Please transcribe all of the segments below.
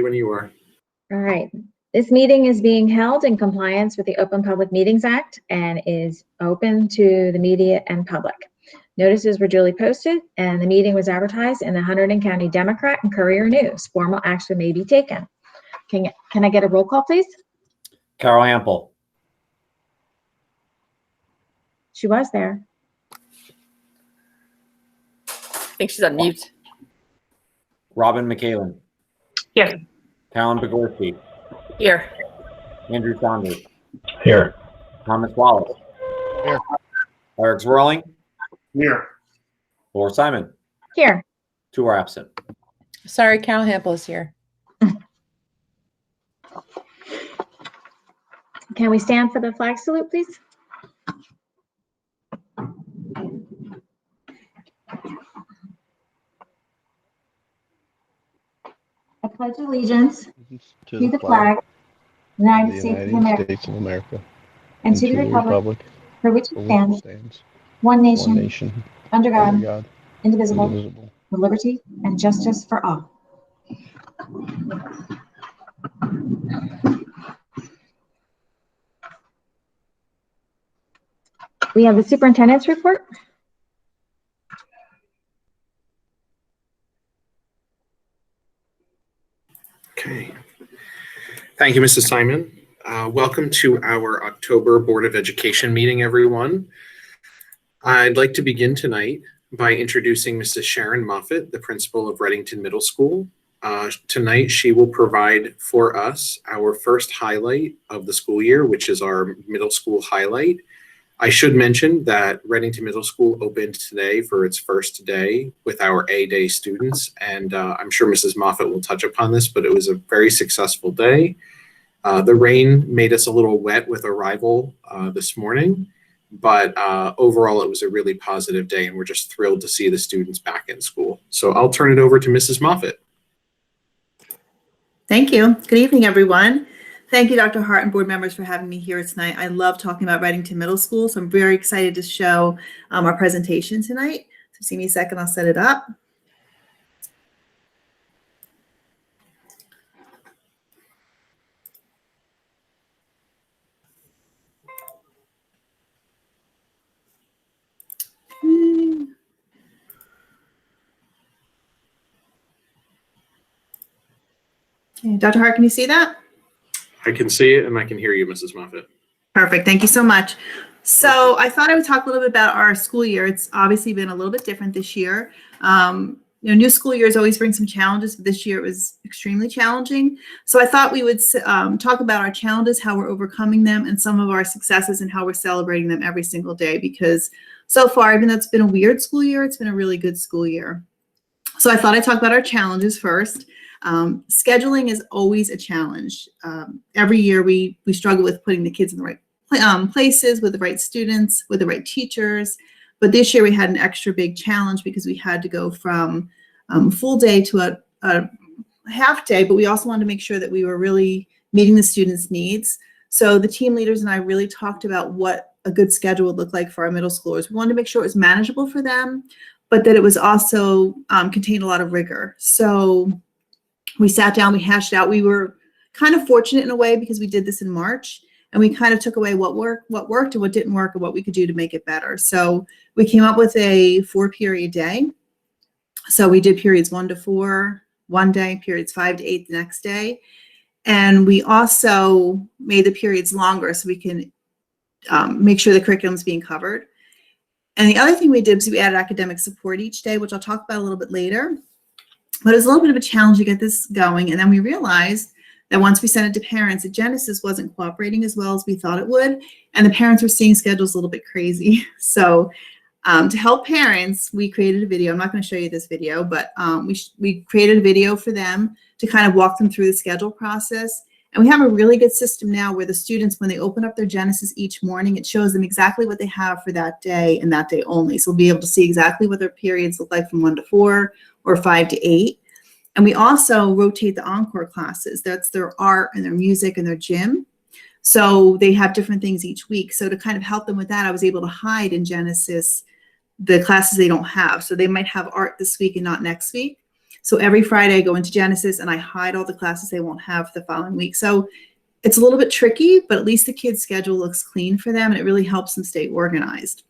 When you are. All right. This meeting is being held in compliance with the Open Public Meetings Act and is open to the media and public. Notices were duly posted and the meeting was advertised in the Hunterdon County Democrat and Courier News. Formal action may be taken. Can I get a roll call, please? Carol Ample. She was there. I think she's on mute. Robin McCallan. Here. Callan Begorski. Here. Andrew Saunders. Here. Thomas Wallace. Here. Eric Zwirling. Here. Laura Simon. Here. 2 are absent. Sorry, Carol Hampel is here. Can we stand for the flag salute, please? I pledge allegiance To to the flag of the United States of America, and to the republic for which it stands, one nation, under God, indivisible, with liberty and justice for all. We have the superintendent's report. Okay. Thank you, Mrs. Simon. Welcome to our October Board of Education meeting, everyone. I'd like to begin tonight by introducing Mrs. Sharon Moffett, the principal of Reddington Middle School. Tonight, she will provide for us our first highlight of the school year, which is our middle school highlight. I should mention that Reddington Middle School opened today for its first day with our A-Day students, and I'm sure Mrs. Moffett will touch upon this, but it was a very successful day. The rain made us a little wet with arrival this morning, but overall it was a really positive day, and we're just thrilled to see the students back in school. So I'll turn it over to Mrs. Moffett. Thank you. Good evening, everyone. Thank you, Dr. Hart and board members, for having me here tonight. I love talking about Reddington Middle School, so I'm very excited to show our presentation tonight. So just give me a second, I'll set it up. Okay, Dr. Hart, can you see that? I can see it and I can hear you, Mrs. Moffett. Perfect. Thank you so much. So I thought I would talk a little bit about our school year. It's obviously been a little bit different this year. New school years always bring some challenges, but this year it was extremely challenging. So I thought we would talk about our challenges, how we're overcoming them, and some of our successes and how we're celebrating them every single day, because so far, even though it's been a weird school year, it's been a really good school year. So I thought I'd talk about our challenges first. Scheduling is always a challenge. Every year we struggle with putting the kids in the right places, with the right students, with the right teachers. But this year we had an extra big challenge because we had to go from full day to a half day, but we also wanted to make sure that we were really meeting the students' needs. So the team leaders and I really talked about what a good schedule would look like for our middle schoolers. We wanted to make sure it was manageable for them, but that it was also contained a lot of rigor. So we sat down, we hashed out. We were kind of fortunate in a way because we did this in March, and we kind of took away what worked and what didn't work and what we could do to make it better. So we came up with a 4-period day. So we did periods 1 to 4 one day, periods 5 to 8 the next day. And we also made the periods longer so we can make sure the curriculum is being covered. And the other thing we did was we added academic support each day, which I'll talk about a little bit later. But it was a little bit of a challenge to get this going. And then we realized that once we sent it to parents, that Genesis wasn't cooperating as well as we thought it would. And the parents were seeing schedules a little bit crazy. So to help parents, we created a video. I'm not going to show you this video, but we created a video for them to kind of walk them through the schedule process. And we have a really good system now where the students, when they open up their Genesis each morning, it shows them exactly what they have for that day and that day only. So we'll be able to see exactly what their periods look like from 1 to 4 or 5 to 8. And we also rotate the encore classes. That's their art and their music and their gym. So they have different things each week. So to kind of help them with that, I was able to hide in Genesis the classes they don't have. So they might have art this week and not next week. So every Friday I go into Genesis and I hide all the classes they won't have the following week. So it's a little bit tricky, but at least the kids' schedule looks clean for them and it really helps them stay organized.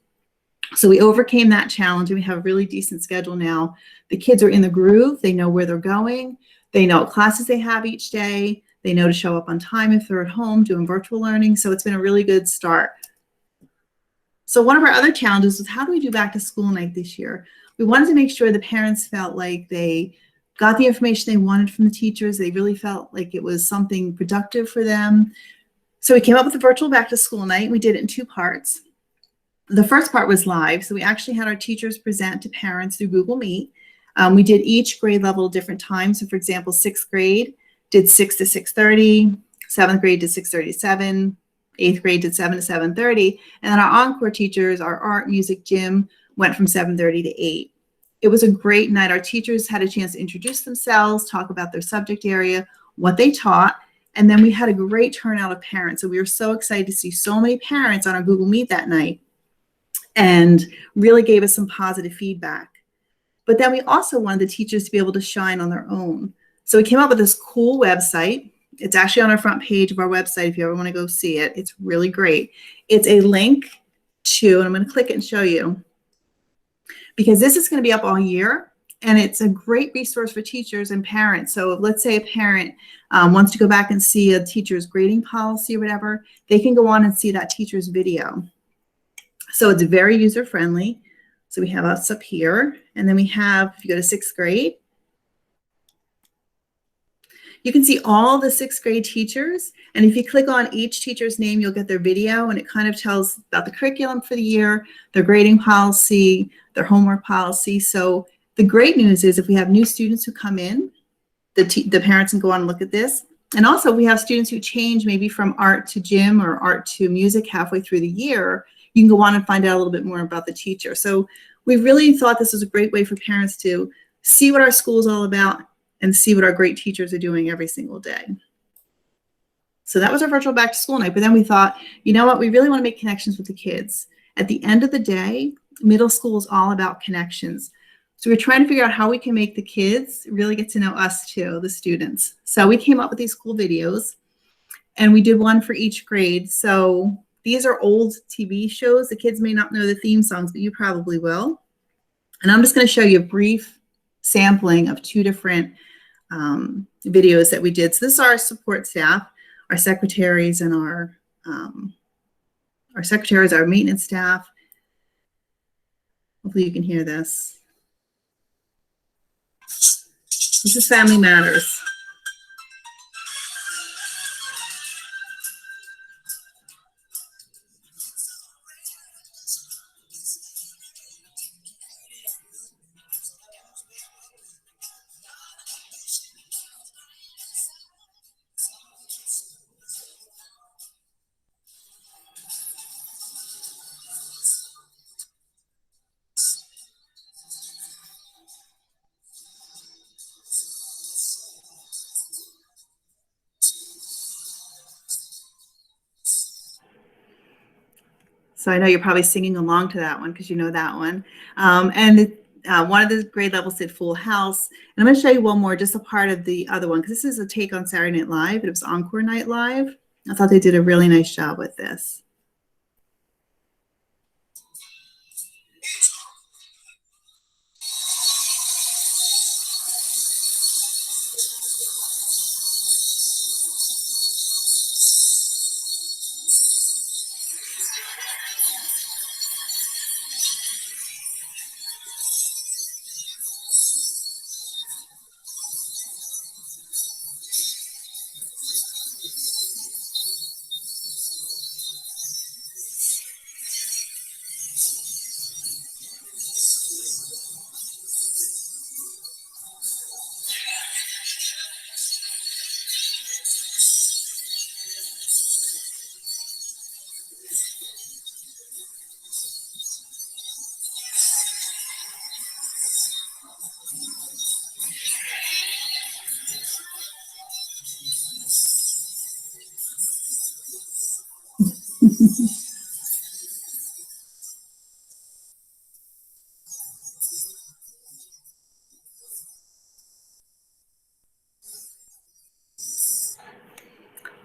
So we overcame that challenge and we have a really decent schedule now. The kids are in the groove. They know where they're going. They know what classes they have each day. They know to show up on time if they're at home doing virtual learning. So it's been a really good start. So one of our other challenges was, how do we do back to school night this year? We wanted to make sure the parents felt like they got the information they wanted from the teachers. They really felt like it was something productive for them. So we came up with a virtual back to school night. We did it in 2 parts. The first part was live. So we actually had our teachers present to parents through Google Meet. We did each grade level different times. So for example, 6th grade did 6 to 6:30, 7th grade did 6:30 to 7, 8th grade did 7 to 7:30. And then our encore teachers, our art, music, gym, went from 7:30 to 8. It was a great night. Our teachers had a chance to introduce themselves, talk about their subject area, what they taught, and then we had a great turnout of parents. So we were so excited to see so many parents on our Google Meet that night and really gave us some positive feedback. But then we also wanted the teachers to be able to shine on their own. So we came up with this cool website. It's actually on our front page of our website if you ever want to go see it. It's really great. It's a link to, and I'm going to click it and show you, because this is going to be up all year, and it's a great resource for teachers and parents. So let's say a parent wants to go back and see a teacher's grading policy or whatever, they can go on and see that teacher's video. So it's very user-friendly. So we have us up here, and then we have, if you go to 6th grade, you can see all the 6th grade teachers. And if you click on each teacher's name, you'll get their video, and it kind of tells about the curriculum for the year, their grading policy, their homework policy. So the great news is if we have new students who come in, the parents can go on and look at this. And also we have students who change maybe from art to gym or art to music halfway through the year. You can go on and find out a little bit more about the teacher. So we really thought this was a great way for parents to see what our school is all about and see what our great teachers are doing every single day. So that was our virtual back to school night. But then we thought, you know what, we really want to make connections with the kids. At the end of the day, middle school is all about connections. So we're trying to figure out how we can make the kids really get to know us too, the students. So we came up with these cool videos, and we did one for each grade. So these are old TV shows. The kids may not know the theme songs, but you probably will. And I'm just going to show you a brief sampling of 2 different videos that we did. So this is our support staff, our secretaries, and our secretaries, our maintenance staff. Hopefully you can hear this. This is Family Matters. So I know you're probably singing along to that one because you know that one. One of the grade levels did Full House. And I'm going to show you one more, just a part of the other one, because this is a take on Saturday Night Live. It was Encore Night Live. I thought they did a really nice job with this.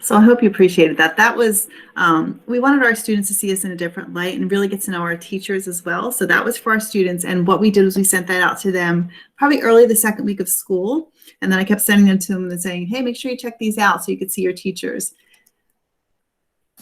So I hope you appreciated that. That was, we wanted our students to see us in a different light and really get to know our teachers as well. So that was for our students. And what we did was we sent that out to them probably early the second week of school. And then I kept sending them to them and saying, hey, make sure you check these out so you could see your teachers.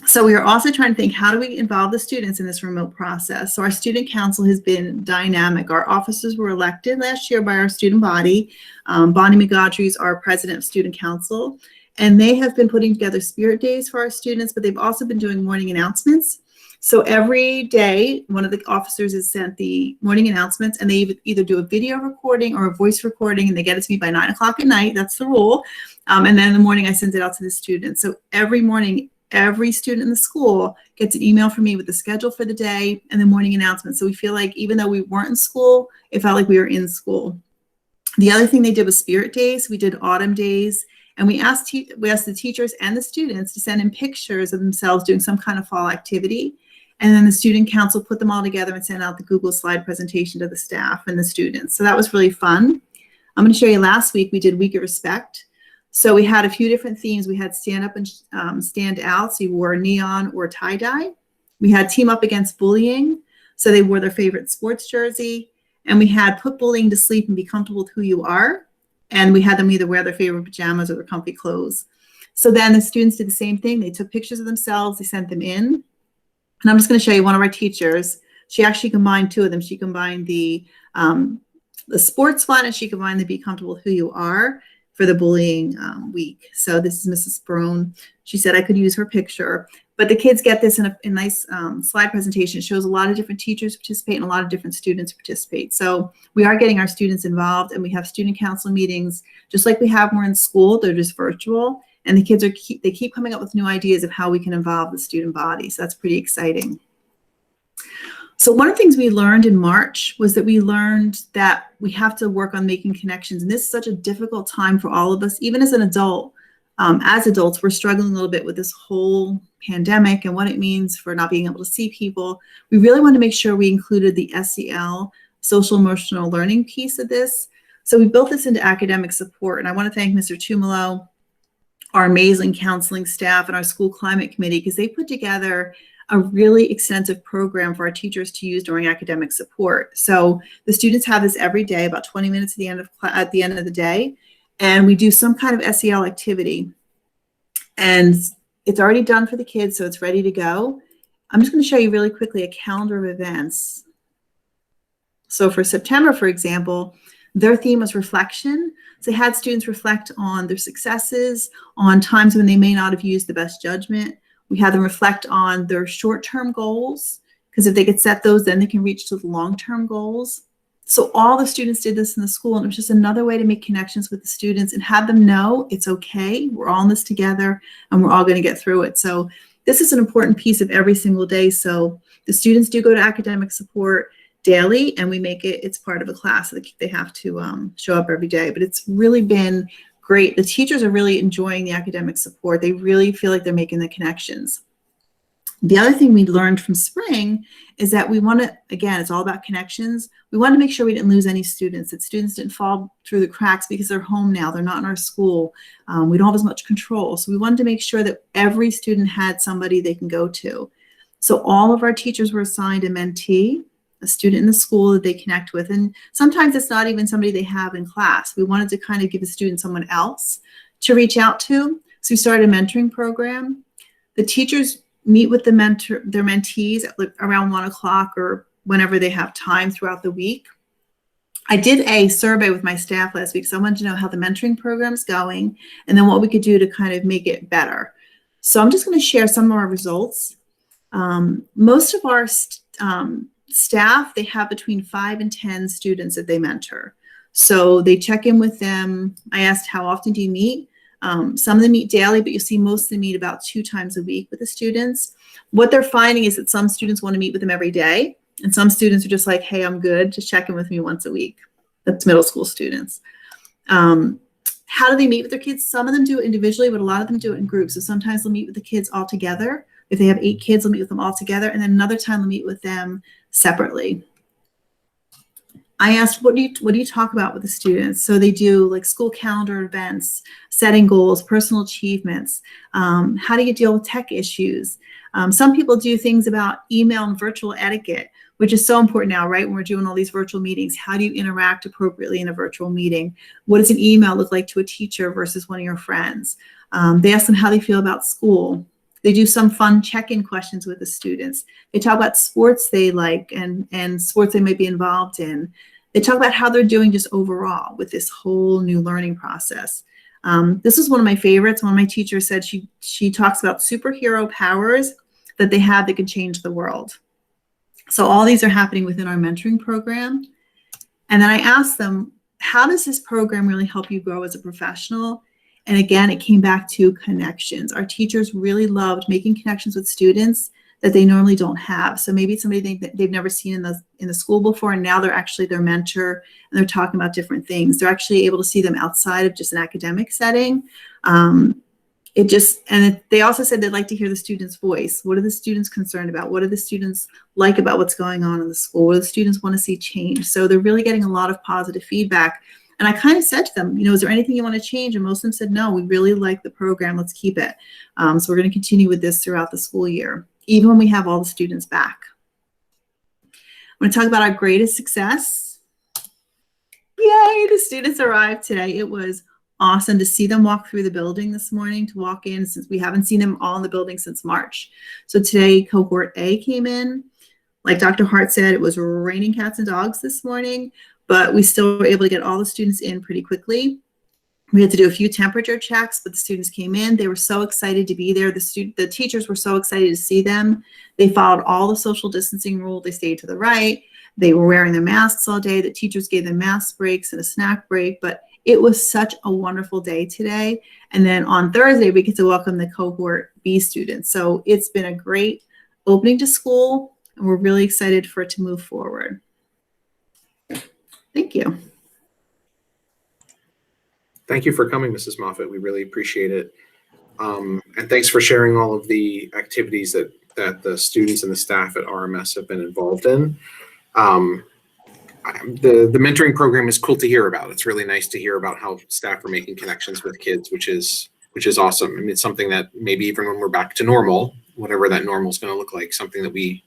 So we are also trying to think, how do we involve the students in this remote process? So our student council has been dynamic. Our officers were elected last year by our student body. Bonnie McGaudry is our president of student council. And they have been putting together spirit days for our students, but they've also been doing morning announcements. So every day, one of the officers has sent the morning announcements, and they either do a video recording or a voice recording, and they get it to me by 9 o'clock at night. That's the rule. And then in the morning, I send it out to the students. So every morning, every student in the school gets an email from me with the schedule for the day and the morning announcements. So we feel like even though we weren't in school, it felt like we were in school. The other thing they did was spirit days. We did autumn days. And we asked the teachers and the students to send in pictures of themselves doing some kind of fall activity. And then the student council put them all together and sent out the Google slide presentation to the staff and the students. So that was really fun. I'm going to show you last week, we did Week of Respect. So we had a few different themes. We had stand up and stand out. So you wore neon or tie-dye. We had team up against bullying. So they wore their favorite sports jersey. And we had put bullying to sleep and be comfortable with who you are. And we had them either wear their favorite pajamas or their comfy clothes. So then the students did the same thing. They took pictures of themselves. They sent them in. And I'm just going to show you one of our teachers. She actually combined two of them. She combined the sports one, and she combined the be comfortable with who you are for the bullying week. So this is Mrs. Brown. She said I could use her picture. But the kids get this in a nice slide presentation. It shows a lot of different teachers participate and a lot of different students participate. So we are getting our students involved, and we have student council meetings just like we have more in school. They're just virtual, and the kids they keep coming up with new ideas of how we can involve the student body. So that's pretty exciting. So one of the things we learned in March was that we learned that we have to work on making connections. And this is such a difficult time for all of us, even as an adult. As adults, we're struggling a little bit with this whole pandemic and what it means for not being able to see people. We really want to make sure we included the SEL, social emotional learning piece of this. So we built this into academic support. And I want to thank Mr. Tumalo, our amazing counseling staff, and our school climate committee, because they put together a really extensive program for our teachers to use during academic support. So the students have this every day, about 20 minutes at the end of the day. And we do some kind of SEL activity, and it's already done for the kids, so it's ready to go. I'm just going to show you really quickly a calendar of events. So for September, for example, their theme was reflection. So they had students reflect on their successes, on times when they may not have used the best judgment. We had them reflect on their short-term goals, because if they could set those, then they can reach to the long-term goals. So all the students did this in the school, and it was just another way to make connections with the students and have them know it's okay. We're all in this together, and we're all going to get through it. So this is an important piece of every single day. So the students do go to academic support daily, and we make it's part of a class that they have to show up every day. But it's really been great. The teachers are really enjoying the academic support. They really feel like they're making the connections. The other thing we learned from spring is that we want to, again, it's all about connections. We want to make sure we didn't lose any students, that students didn't fall through the cracks because they're home now. They're not in our school. We don't have as much control. So we wanted to make sure that every student had somebody they can go to. So all of our teachers were assigned a mentee, a student in the school that they connect with. And sometimes it's not even somebody they have in class. We wanted to kind of give a student someone else to reach out to. So we started a mentoring program. The teachers meet with their mentees at around 1 o'clock or whenever they have time throughout the week. I did a survey with my staff last week, so I wanted to know how the mentoring program is going and then what we could do to kind of make it better. So I'm just going to share some of our results. Most of our staff, they have between 5 and 10 students that they mentor. So they check in with them. I asked, how often do you meet? Some of them meet daily, but you'll see most of them meet about 2 times a week with the students. What they're finding is that some students want to meet with them every day, and some students are just like, hey, I'm good, just check in with me once a week. That's middle school students. How do they meet with their kids? Some of them do it individually, but a lot of them do it in groups. So sometimes they'll meet with the kids all together. If they have 8 kids, they'll meet with them all together, and then another time they'll meet with them separately. I asked, what do you talk about with the students? So they do like school calendar events, setting goals, personal achievements. How do you deal with tech issues? Some people do things about email and virtual etiquette, which is so important now, right? When we're doing all these virtual meetings, how do you interact appropriately in a virtual meeting? What does an email look like to a teacher versus one of your friends? They ask them how they feel about school. They do some fun check-in questions with the students. They talk about sports they like and sports they might be involved in. They talk about how they're doing just overall with this whole new learning process. This is one of my favorites. One of my teachers said she talks about superhero powers that they have that can change the world. So all these are happening within our mentoring program. And then I asked them, how does this program really help you grow as a professional? And again, it came back to connections. Our teachers really loved making connections with students that they normally don't have. So maybe it's somebody they've never seen in the school before, and now they're actually their mentor, and they're talking about different things. They're actually able to see them outside of just an academic setting. They also said they'd like to hear the student's voice. What are the students concerned about? What do the students like about what's going on in the school? What do the students want to see change? So they're really getting a lot of positive feedback. And I kind of said to them, is there anything you want to change? And most of them said, no, we really like the program. Let's keep it. So we're going to continue with this throughout the school year, even when we have all the students back. I'm going to talk about our greatest success. Yay, the students arrived today. It was awesome to see them walk through the building this morning, to walk in, since we haven't seen them all in the building since March. So today, cohort A came in. Like Dr. Hart said, it was raining cats and dogs this morning, but we still were able to get all the students in pretty quickly. We had to do a few temperature checks, but the students came in. They were so excited to be there. The teachers were so excited to see them. They followed all the social distancing rules. They stayed to the right. They were wearing their masks all day. The teachers gave them mask breaks and a snack break, but it was such a wonderful day today. And then on Thursday, we get to welcome the cohort B students. So it's been a great opening to school, and we're really excited for it to move forward. Thank you. Thank you for coming, Mrs. Moffett. We really appreciate it. And thanks for sharing all of the activities that the students and the staff at RMS have been involved in. The mentoring program is cool to hear about. It's really nice to hear about how staff are making connections with kids, which is awesome. I mean, it's something that maybe even when we're back to normal, whatever that normal is going to look like, something that we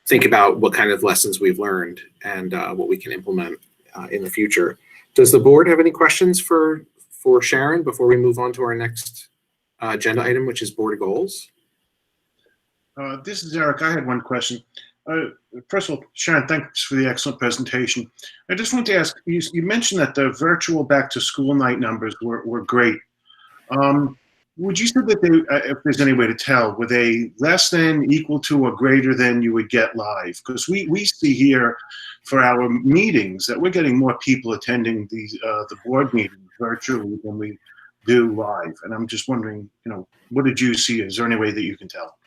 think about what kind of lessons we've learned and what we can implement in the future. Does the board have any questions for Sharon before we move on to our next agenda item, which is board goals? This is Eric. I had one question. First of all, Sharon, thanks for the excellent presentation. I just want to ask, you mentioned that the virtual back to school night numbers were great. Would you say that they, if there's any way to tell, were they less than, equal to, or greater than you would get live? Because we see here for our meetings that we're getting more people attending the board meetings virtually than we do live. And I'm just wondering, what did you see? Is there any way that you can tell?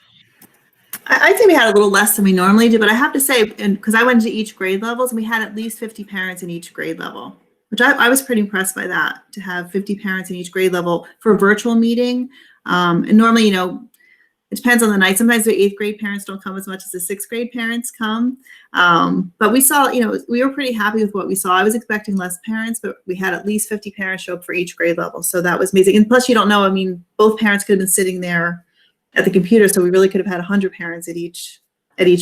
I'd say we had a little less than we normally do, but I have to say, because I went into each grade levels, and we had at least 50 parents in each grade level, which I was pretty impressed by that, to have 50 parents in each grade level for a virtual meeting. And normally, it depends on the night. Sometimes the 8th grade parents don't come as much as the 6th grade parents come. But we saw, we were pretty happy with what we saw. I was expecting less parents, but we had at least 50 parents show up for each grade level. So that was amazing. And plus, you don't know, both parents could have been sitting there at the computer, so we really could have had 100 parents at each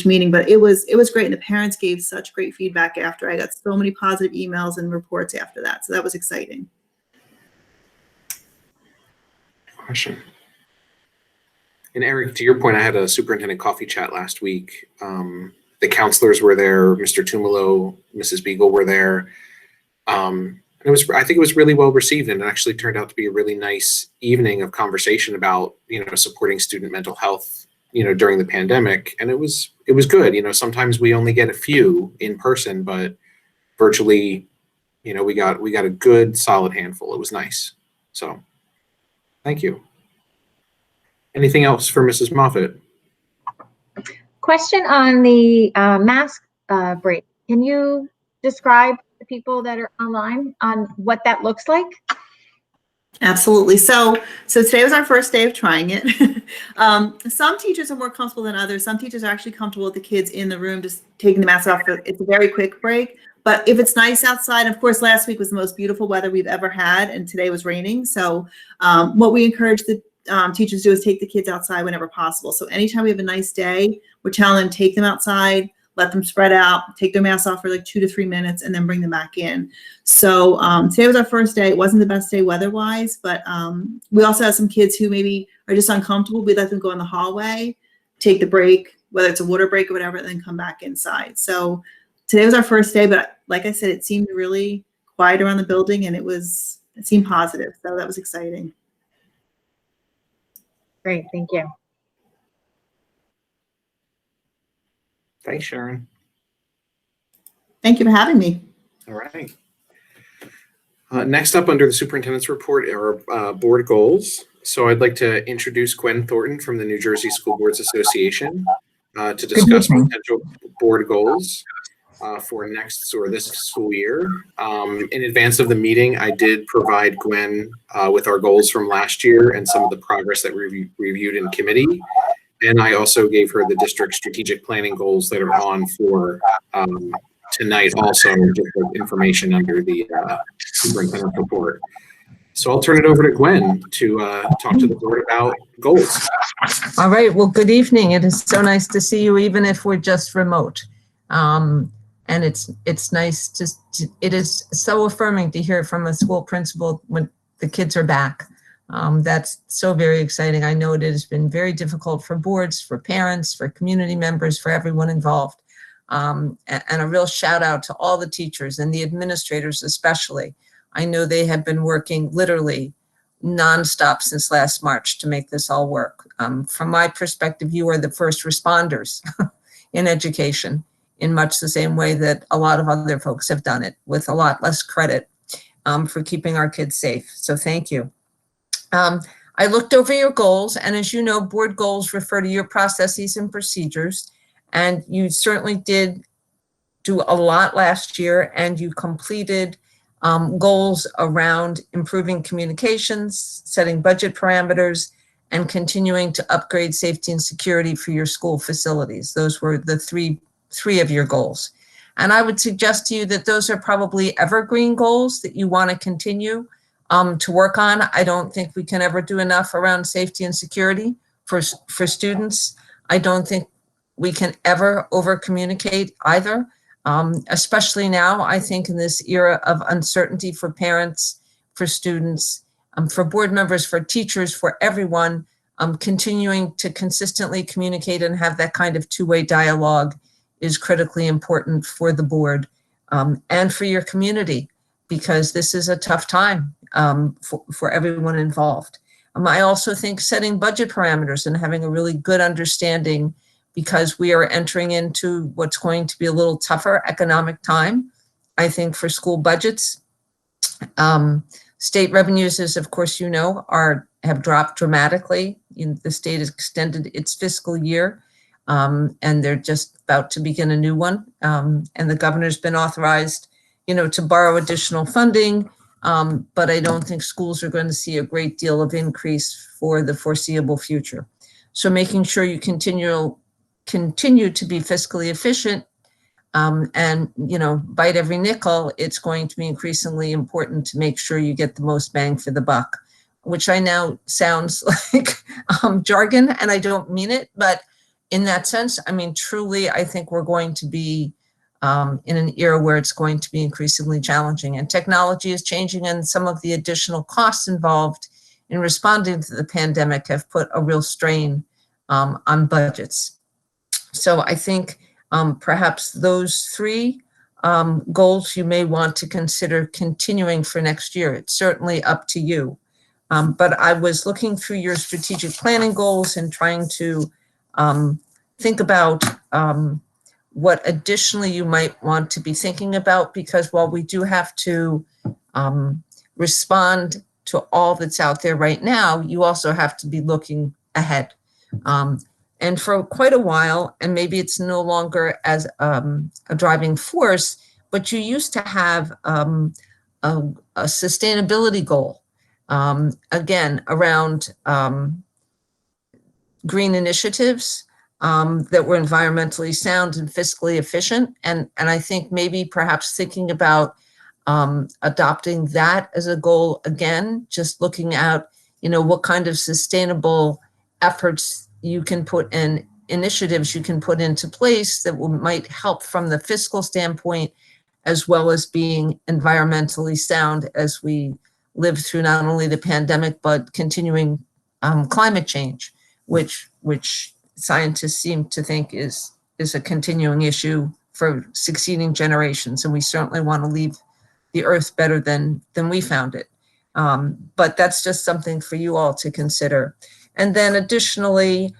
meeting. But it was great, and the parents gave such great feedback after. I got so many positive emails and reports after that, so that was exciting. Question. And Eric, to your point, I had a superintendent coffee chat last week. The counselors were there, Mr. Tumalo, Mrs. Beagle were there. I think it was really well received, and it actually turned out to be a really nice evening of conversation about, supporting student mental health, during the pandemic. And it was good. Sometimes we only get a few in person, but virtually, we got a good solid handful. It was nice. So thank you. Anything else for Mrs. Moffett? Question on the mask break. Can you describe the people that are online on what that looks like? Absolutely. So today was our first day of trying it. Some teachers are more comfortable than others. Some teachers are actually comfortable with the kids in the room just taking the mask off. It's a very quick break. But if it's nice outside, of course, last week was the most beautiful weather we've ever had, and today was raining. So what we encourage the teachers to do is take the kids outside whenever possible. So anytime we have a nice day, we're telling them take them outside, let them spread out, take their masks off for like 2 to 3 minutes, and then bring them back in. So today was our first day. It wasn't the best day weather-wise, but we also have some kids who maybe are just uncomfortable. We let them go in the hallway, take the break, whether it's a water break or whatever, and then come back inside. So today was our first day, but like I said, it seemed really quiet around the building, and it seemed positive. So that was exciting. Great, thank you. Thanks, Sharon. Thank you for having me. All right. Next up under the superintendent's report are board goals. So I'd like to introduce Gwen Thornton from the New Jersey School Boards Association to discuss potential board goals for next or this school year. In advance of the meeting, I did provide Gwen with our goals from last year and some of the progress that we reviewed in committee. And I also gave her the district strategic planning goals that are on for tonight, also just information under the superintendent report. So I'll turn it over to Gwen to talk to the board about goals. All right. Well, good evening. It is so nice to see you, even if we're just remote. And it's nice it is so affirming to hear from a school principal when the kids are back. That's so very exciting. I know it has been very difficult for boards, for parents, for community members, for everyone involved. And a real shout out to all the teachers and the administrators especially. I know they have been working literally nonstop since last March to make this all work. From my perspective, you are the first responders in education in much the same way that a lot of other folks have done it, with a lot less credit for keeping our kids safe. So thank you. I looked over your goals, and as you know, board goals refer to your processes and procedures, and you certainly did do a lot last year, and you completed goals around improving communications, setting budget parameters, and continuing to upgrade safety and security for your school facilities. Those were the three of your goals. And I would suggest to you that those are probably evergreen goals that you want to continue to work on. I don't think we can ever do enough around safety and security for students. I don't think we can ever over communicate either. Especially now, I think in this era of uncertainty for parents, for students, for board members, for teachers, for everyone, continuing to consistently communicate and have that kind of two-way dialogue is critically important for the board and for your community, because this is a tough time for everyone involved. I also think setting budget parameters and having a really good understanding, because we are entering into what's going to be a little tougher economic time, I think, for school budgets. State revenues, as of course you know, have dropped dramatically. The state has extended its fiscal year, and they're just about to begin a new one. And the governor's been authorized, to borrow additional funding, but I don't think schools are going to see a great deal of increase for the foreseeable future. So making sure you continue to be fiscally efficient and, bite every nickel, it's going to be increasingly important to make sure you get the most bang for the buck, which I know sounds like jargon, and I don't mean it, but in that sense, truly, I think we're going to be in an era where it's going to be increasingly challenging, and technology is changing, and some of the additional costs involved in responding to the pandemic have put a real strain on budgets. So I think perhaps those three goals you may want to consider continuing for next year. It's certainly up to you. But I was looking through your strategic planning goals and trying to think about what additionally you might want to be thinking about, because while we do have to respond to all that's out there right now, you also have to be looking ahead. And for quite a while, and maybe it's no longer as a driving force, but you used to have a sustainability goal, again, around green initiatives, that were environmentally sound and fiscally efficient. And I think maybe perhaps thinking about adopting that as a goal again, just looking at, what kind of sustainable efforts you can put in, initiatives you can put into place that might help from the fiscal standpoint, as well as being environmentally sound as we live through not only the pandemic, but continuing climate change, which scientists seem to think is a continuing issue for succeeding generations. And we certainly want to leave the earth better than we found it. But that's just something for you all to consider. And then additionally,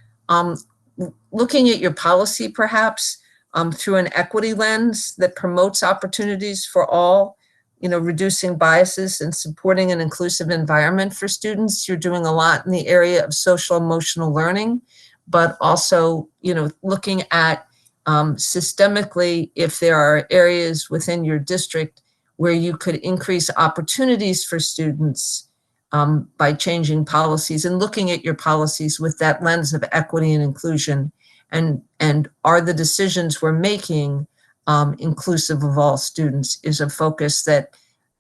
looking at your policy perhaps through an equity lens that promotes opportunities for all, reducing biases and supporting an inclusive environment for students. You're doing a lot in the area of social emotional learning, but also, looking at systemically if there are areas within your district where you could increase opportunities for students by changing policies and looking at your policies with that lens of equity and inclusion. And are the decisions we're making inclusive of all students is a focus that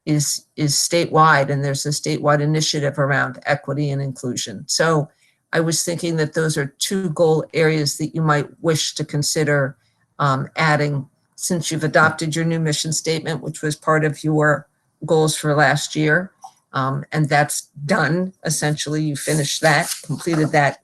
is statewide, and there's a statewide initiative around equity and inclusion. So I was thinking that those are two goal areas that you might wish to consider adding, since you've adopted your new mission statement, which was part of your goals for last year. And that's done. Essentially, you finished that, completed that,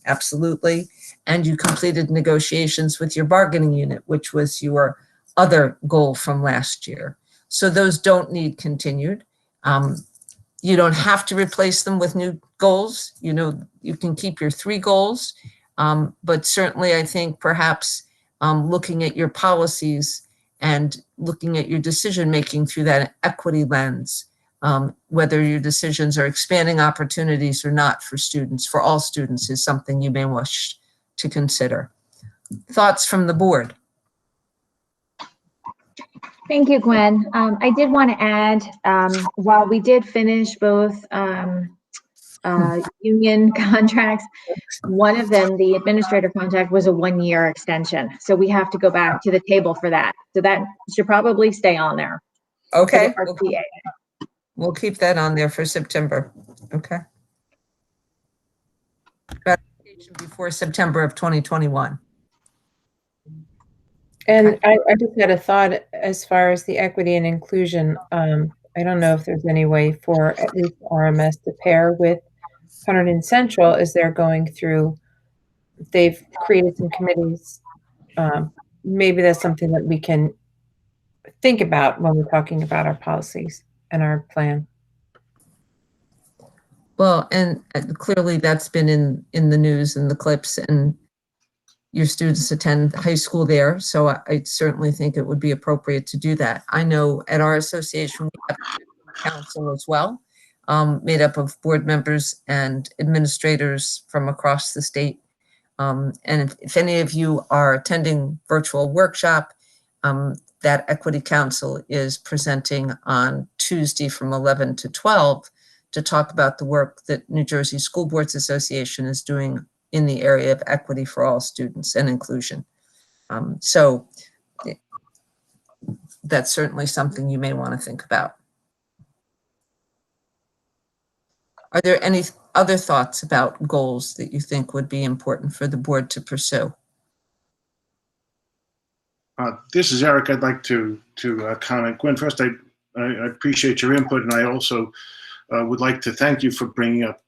absolutely. And you completed negotiations with your bargaining unit, which was your other goal from last year. So those don't need continued. You don't have to replace them with new goals. You can keep your 3 goals, but certainly I think perhaps looking at your policies and looking at your decision-making through that equity lens, whether your decisions are expanding opportunities or not for students, for all students, is something you may wish to consider. Thoughts from the board? Thank you, Gwen. I did want to add, while we did finish both union contracts, one of them, the administrator contract, was a 1-year extension. So we have to go back to the table for that. So that should probably stay on there. Okay, For TA. we'll keep that on there for September. Okay. Ratification before September of 2021. And I just had a thought as far as the equity and inclusion. I don't know if there's any way for at least RMS to pair with Hunterdon Central as they're going through. They've created some committees. Maybe that's something that we can think about when we're talking about our policies and our plan. Well, and clearly that's been in the news and the clips, and your students attend high school there. So I certainly think it would be appropriate to do that. I know at our association, we have a council as well, made up of board members and administrators from across the state. And if any of you are attending virtual workshop, that Equity Council is presenting on Tuesday from 11 to 12 to talk about the work that New Jersey School Boards Association is doing in the area of equity for all students and inclusion. So that's certainly something you may want to think about. Are there any other thoughts about goals that you think would be important for the board to pursue? This is Eric. I'd like to comment. Gwen, first, I appreciate your input, and I also would like to thank you for bringing up,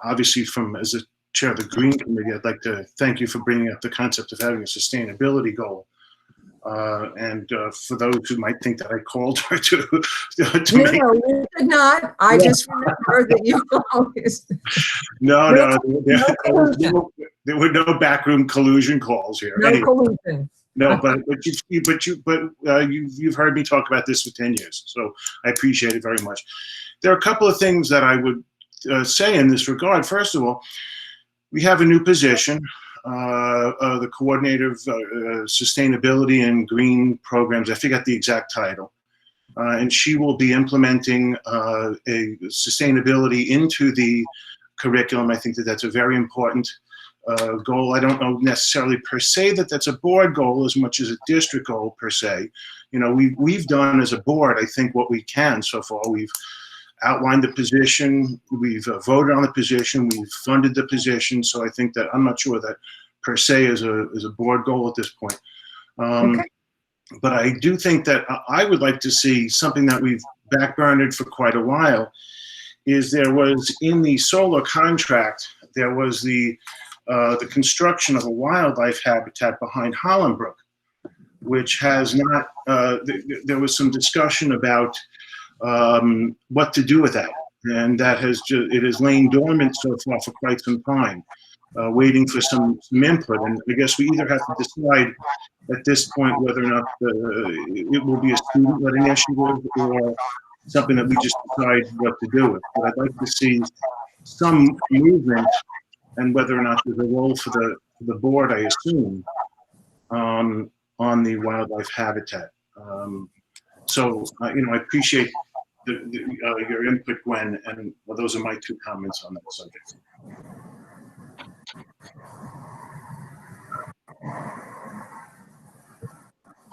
obviously as a chair of the Green Committee, I'd like to thank you for bringing up the concept of having a sustainability goal. And for those who might think that I called her to make... No, you did not. I just remember that you always... No, there were no backroom collusion calls here. No anyway. collusion. No, but you've heard me talk about this for 10 years, so I appreciate it very much. There are a couple of things that I would say in this regard. First of all, we have a new position, the coordinator of sustainability and green programs. I forget the exact title, and she will be implementing a sustainability into the curriculum. I think that that's a very important goal. I don't know necessarily per se that that's a board goal as much as a district goal per se. You know, we've done as a board, I think, what we can so far. We've outlined the position, we've voted on the position, we've funded the position. So I think that I'm not sure that per se is a board goal at this point. Okay. But I do think that I would like to see something that we've backburnered for quite a while. Is there was in the solar contract, there was the construction of a wildlife habitat behind Hollenbrook, which has not, there was some discussion about what to do with that. And that it has lain dormant so far for quite some time, waiting for some input. And I guess we either have to decide at this point whether or not it will be a student-led initiative or something that we just decide what to do with. But I'd like to see some movement, and whether or not there's a role for the board, I assume, on the wildlife habitat. So you know, I appreciate your input, Gwen, and well, those are my 2 comments on that subject.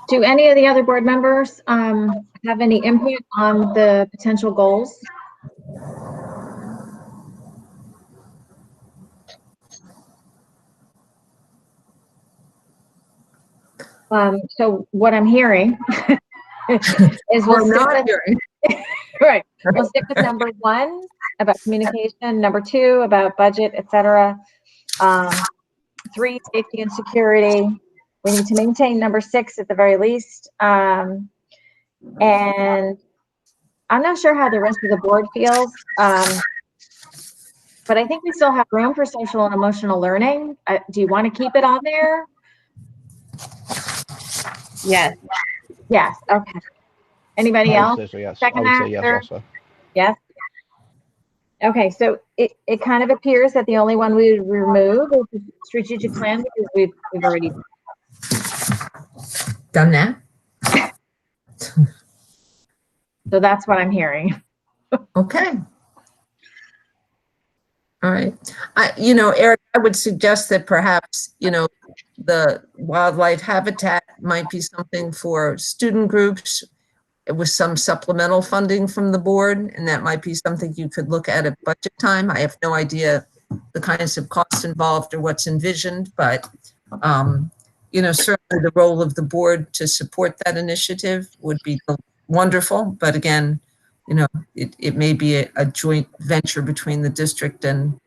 Do any of the other board members have any input on the potential goals? So what I'm hearing is We're not hearing. right. We'll stick with number 1 about communication, number 2 about budget, etc. 3, safety and security. We need to maintain number 6 at the very least. And I'm not sure how the rest of the board feels, but I think we still have room for social and emotional learning. Do you want to keep it on there? Yes. Yes. Okay. Anybody else? I would say so, yes. Second I would say yes answer? also. Yes. Okay, so it kind of appears that the only one we would remove is the strategic plan because we've already Done that? so that's what I'm hearing. Okay. All right. You know, Eric, I would suggest that perhaps, you know, the wildlife habitat might be something for student groups with some supplemental funding from the board, and that might be something you could look at budget time. I have no idea the kinds of costs involved or what's envisioned, but you know, certainly the role of the board to support that initiative would be wonderful. But again, you know, it may be a joint venture between the district and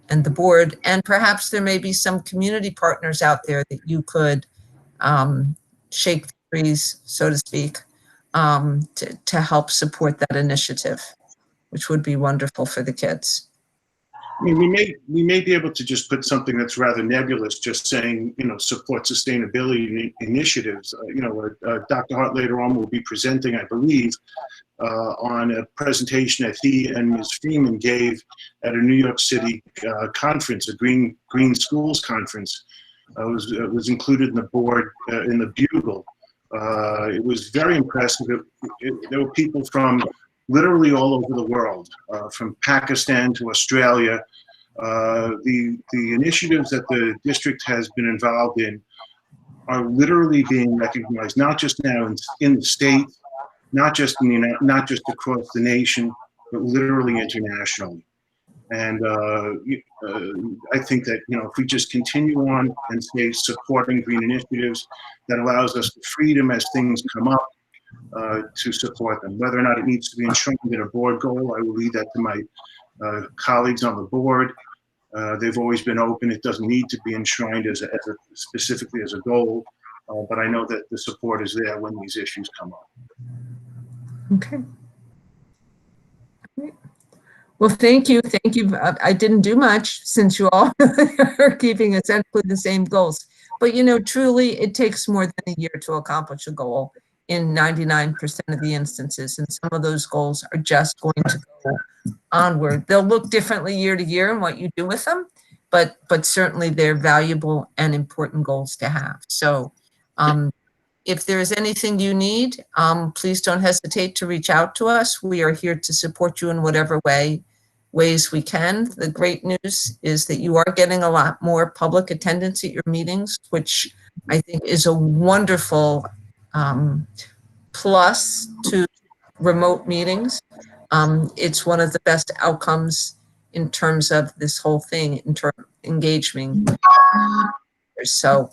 the board, and perhaps there may be some community partners out there that you could shake the trees, so to speak, to help support that initiative, which would be wonderful for the kids. I mean, we may be able to just put something that's rather nebulous, just saying, you know, support sustainability initiatives. You know, Dr. Hart later on will be presenting, I believe, on a presentation that he and Ms. Freeman gave at a New York City conference, a Green Schools conference. It was included in the board, in the Bugle. It was very impressive. There were people from literally all over the world, from Pakistan to Australia. The initiatives that the district has been involved in are literally being recognized, not just now in the state, not just across the nation, but literally internationally. And I think that, you know, if we just continue on and stay supporting green initiatives, that allows us the freedom as things come up to support them. Whether or not it needs to be enshrined in a board goal, I will leave that to my colleagues on the board. They've always been open. It doesn't need to be enshrined specifically as a goal, but I know that the support is there when these issues come up. Okay. Well, thank you. Thank you. I didn't do much since you all are keeping essentially the same goals. But, you know, truly, it takes more than a year to accomplish a goal in 99% of the instances. And some of those goals are just going to go onward. They'll look differently year to year in what you do with them, but certainly they're valuable and important goals to have. So if there is anything you need, please don't hesitate to reach out to us. We are here to support you in whatever way ways we can. The great news is that you are getting a lot more public attendance at your meetings, which I think is a wonderful plus to remote meetings. It's one of the best outcomes in terms of this whole thing, in terms of engagement. So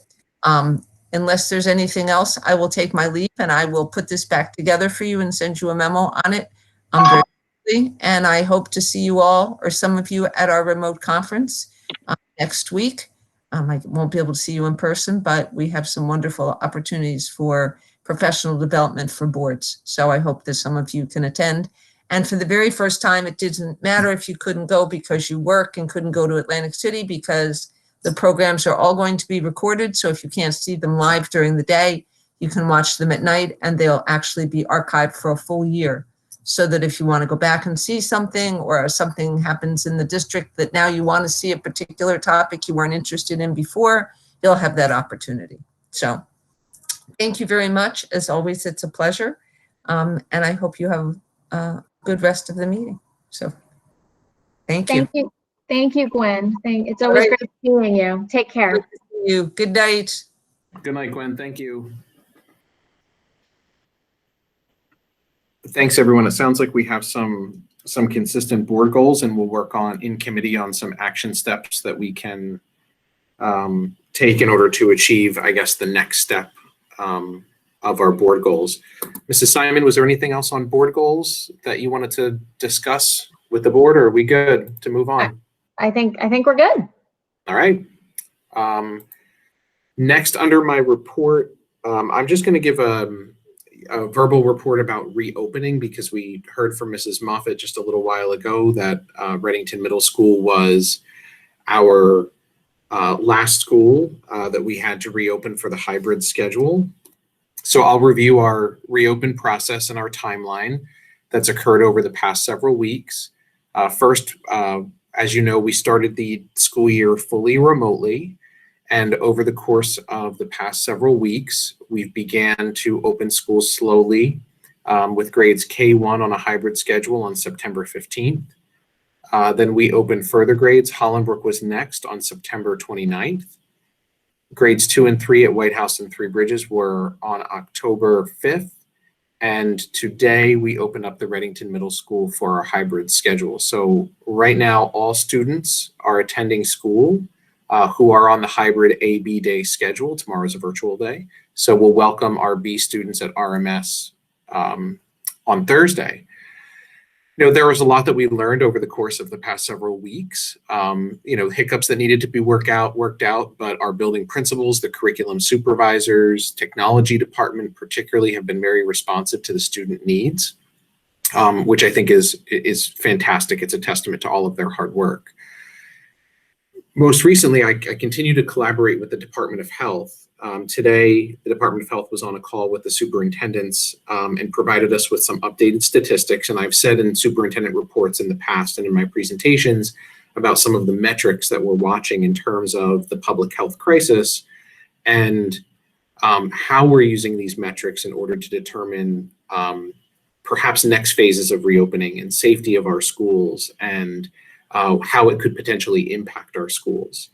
unless there's anything else, I will take my leave and I will put this back together for you and send you a memo on it. Very quickly, and I hope to see you all or some of you at our remote conference next week. I won't be able to see you in person, but we have some wonderful opportunities for professional development for boards. So I hope that some of you can attend. And for the very first time, it didn't matter if you couldn't go because you work and couldn't go to Atlantic City, because the programs are all going to be recorded. So if you can't see them live during the day, you can watch them at night, and they'll actually be archived for a full year. So that if you want to go back and see something, or something happens in the district that now you want to see a particular topic you weren't interested in before, you'll have that opportunity. So thank you very much. As always, it's a pleasure. And I hope you have a good rest of the meeting. So thank you. Thank you. Thank you, Gwen. It's always great seeing you. Take care. Good to see you. Good night. Good night, Gwen. Thank you. Thanks, everyone. It sounds like we have some consistent board goals, and we'll work on in committee on some action steps that we can take in order to achieve, I guess, the next step of our board goals. Mrs. Simon, was there anything else on board goals that you wanted to discuss with the board, or are we good to move on? I think we're good. All right. Next, under my report, I'm just going to give a verbal report about reopening, because we heard from Mrs. Moffett just a little while ago that Reddington Middle School was our last school that we had to reopen for the hybrid schedule. So I'll review our reopen process and our timeline that's occurred over the past several weeks. First, as you know, we started the school year fully remotely. And over the course of the past several weeks, we've began to open schools slowly with grades K1 on a hybrid schedule on September 15th. Then we opened further grades. Hollenbrook was next on September 29th. Grades 2 and 3 at White House and Three Bridges were on October 5th. And today we opened up the Reddington Middle School for our hybrid schedule. So right now, all students are attending school who are on the hybrid A-B day schedule. Tomorrow's a virtual day. So we'll welcome our B students at RMS on Thursday. You know, there was a lot that we learned over the course of the past several weeks. You know, hiccups that needed to be worked out, but our building principals, the curriculum supervisors, technology department particularly have been very responsive to the student needs, which I think is fantastic. It's a testament to all of their hard work. Most recently, I continue to collaborate with the Department of Health. Today, the Department of Health was on a call with the superintendents and provided us with some updated statistics. And I've said in superintendent reports in the past and in my presentations about some of the metrics that we're watching in terms of the public health crisis and how we're using these metrics in order to determine perhaps next phases of reopening and safety of our schools and how it could potentially impact our schools.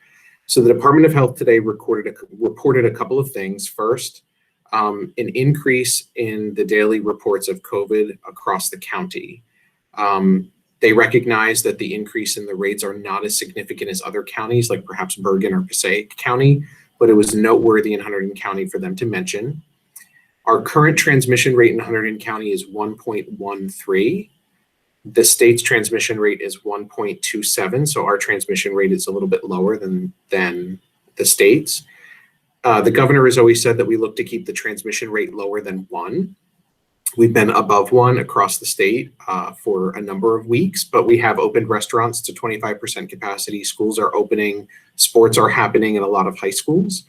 So the Department of Health today reported a couple of things. First, an increase in the daily reports of COVID across the county. They recognize that the increase in the rates are not as significant as other counties, like perhaps Bergen or Passaic County, but it was noteworthy in Hunterdon County for them to mention. Our current transmission rate in Hunterdon County is 1.13. The state's transmission rate is 1.27, so our transmission rate is a little bit lower than the state's. The governor has always said that we look to keep the transmission rate lower than 1. We've been above 1 across the state for a number of weeks, but we have opened restaurants to 25% capacity. Schools are opening, sports are happening in a lot of high schools.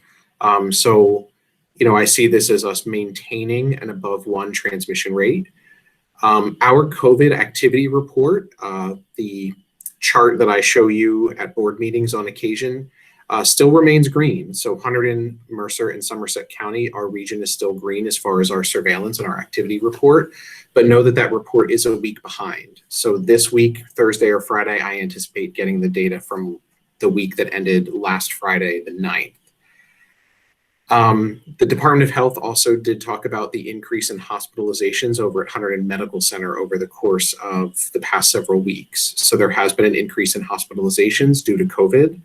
So, you know, I see this as us maintaining an above 1 transmission rate. Our COVID activity report, the chart that I show you at board meetings on occasion, still remains green. So Hunterdon, Mercer, and Somerset County, our region is still green as far as our surveillance and our activity report, but know that that report is a week behind. So this week, Thursday or Friday, I anticipate getting the data from the week that ended last Friday, the 9th. The Department of Health also did talk about the increase in hospitalizations over at Hunterdon Medical Center over the course of the past several weeks. So there has been an increase in hospitalizations due to COVID,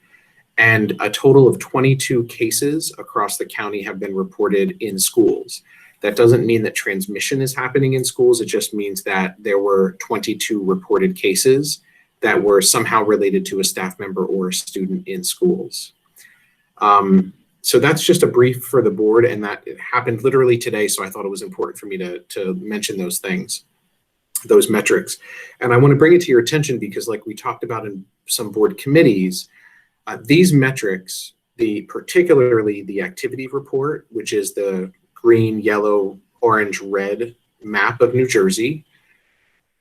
and a total of 22 cases across the county have been reported in schools. That doesn't mean that transmission is happening in schools. It just means that there were 22 reported cases that were somehow related to a staff member or a student in schools. So that's just a brief for the board, and that it happened literally today. So I thought it was important for me to mention those things, those metrics. And I want to bring it to your attention because, like we talked about in some board committees, these metrics, particularly the activity report, which is the green, yellow, orange, red map of New Jersey,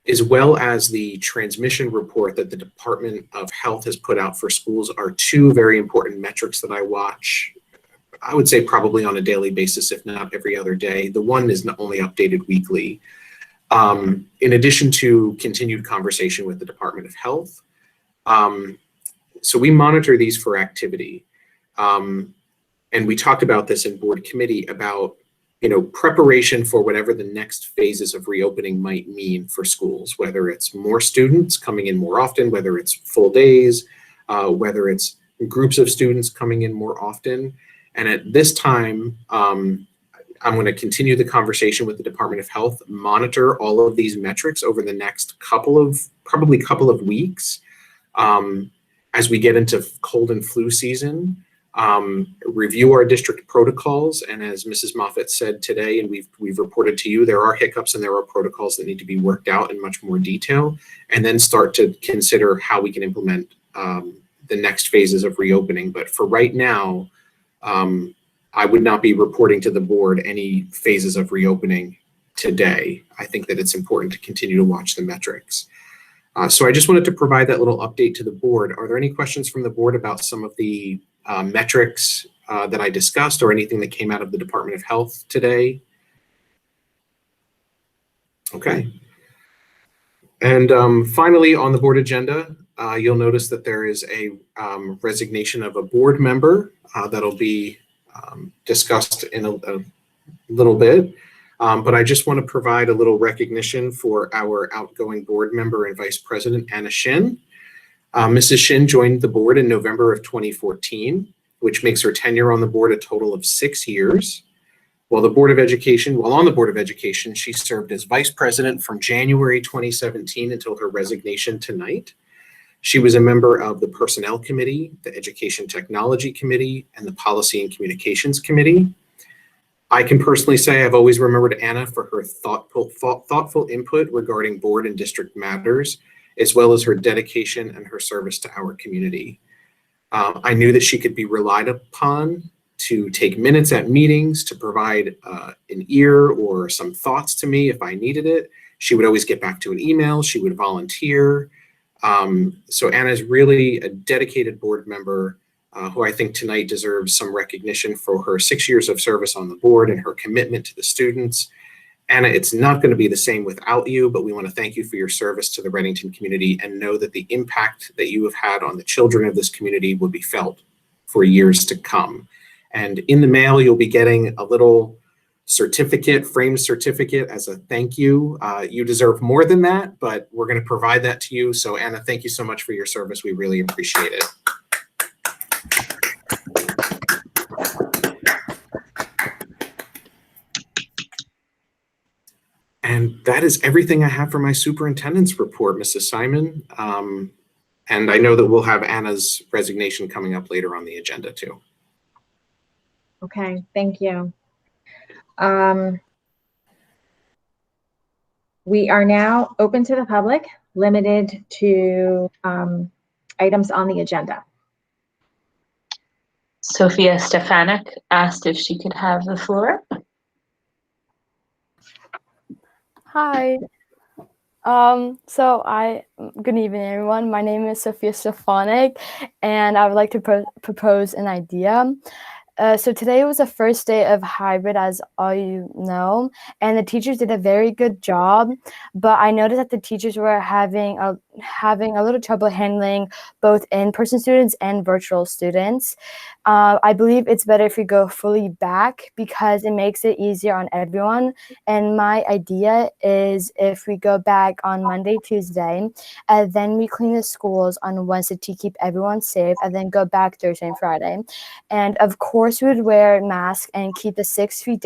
as well as the transmission report that the Department of Health has put out for schools, are two very important metrics that I watch, I would say probably on a daily basis, if not every other day. The one is not only updated weekly. In addition to continued conversation with the Department of Health, so we monitor these for activity. And we talked about this in board committee about, preparation for whatever the next phases of reopening might mean for schools, whether it's more students coming in more often, whether it's full days, whether it's groups of students coming in more often. And at this time, I'm going to continue the conversation with the Department of Health, monitor all of these metrics over the next probably couple of weeks. As we get into cold and flu season, review our district protocols. And as Mrs. Moffett said today, and we've reported to you, there are hiccups and there are protocols that need to be worked out in much more detail, and then start to consider how we can implement the next phases of reopening. But for right now, I would not be reporting to the board any phases of reopening today. I think that it's important to continue to watch the metrics. So I just wanted to provide that little update to the board. Are there any questions from the board about some of the metrics that I discussed, or anything that came out of the Department of Health today? Okay. And finally, on the board agenda, you'll notice that there is a resignation of a board member that'll be discussed in a little bit. But I just want to provide a little recognition for our outgoing board member and Vice President, Anna Shin. Mrs. Shin joined the board in November of 2014, which makes her tenure on the board a total of 6 years. While on the Board of Education, she served as Vice President from January 2017 until her resignation tonight. She was a member of the Personnel Committee, the Education Technology Committee, and the Policy and Communications Committee. I can personally say I've always remembered Anna for her thoughtful input regarding board and district matters, as well as her dedication and her service to our community. I knew that she could be relied upon to take minutes at meetings, to provide an ear or some thoughts to me if I needed it. She would always get back to an email. She would volunteer. So Anna is really a dedicated board member who I think tonight deserves some recognition for her 6 years of service on the board and her commitment to the students. Anna, it's not going to be the same without you, but we want to thank you for your service to the Readington community, and know that the impact that you have had on the children of this community will be felt for years to come. And in the mail, you'll be getting a little framed certificate as a thank you. You deserve more than that, but we're going to provide that to you. So Anna, thank you so much for your service. We really appreciate it. And that is everything I have for my superintendent's report, Mrs. Simon. And I know that we'll have Anna's resignation coming up later on the agenda too. Okay, thank you. We are now open to the public, limited to items on the agenda. Sophia Stefanik asked if she could have the floor. Hi. Good evening, everyone. My name is Sophia Stefanik, and I would like to propose an idea. So today was the first day of hybrid, as all you know, and the teachers did a very good job. But I noticed that the teachers were having a little trouble handling both in-person students and virtual students. I believe it's better if we go fully back because it makes it easier on everyone. And my idea is if we go back on Monday, Tuesday, and then we clean the schools on Wednesday to keep everyone safe, and then go back Thursday and Friday. And of course, we would wear masks and keep a 6 feet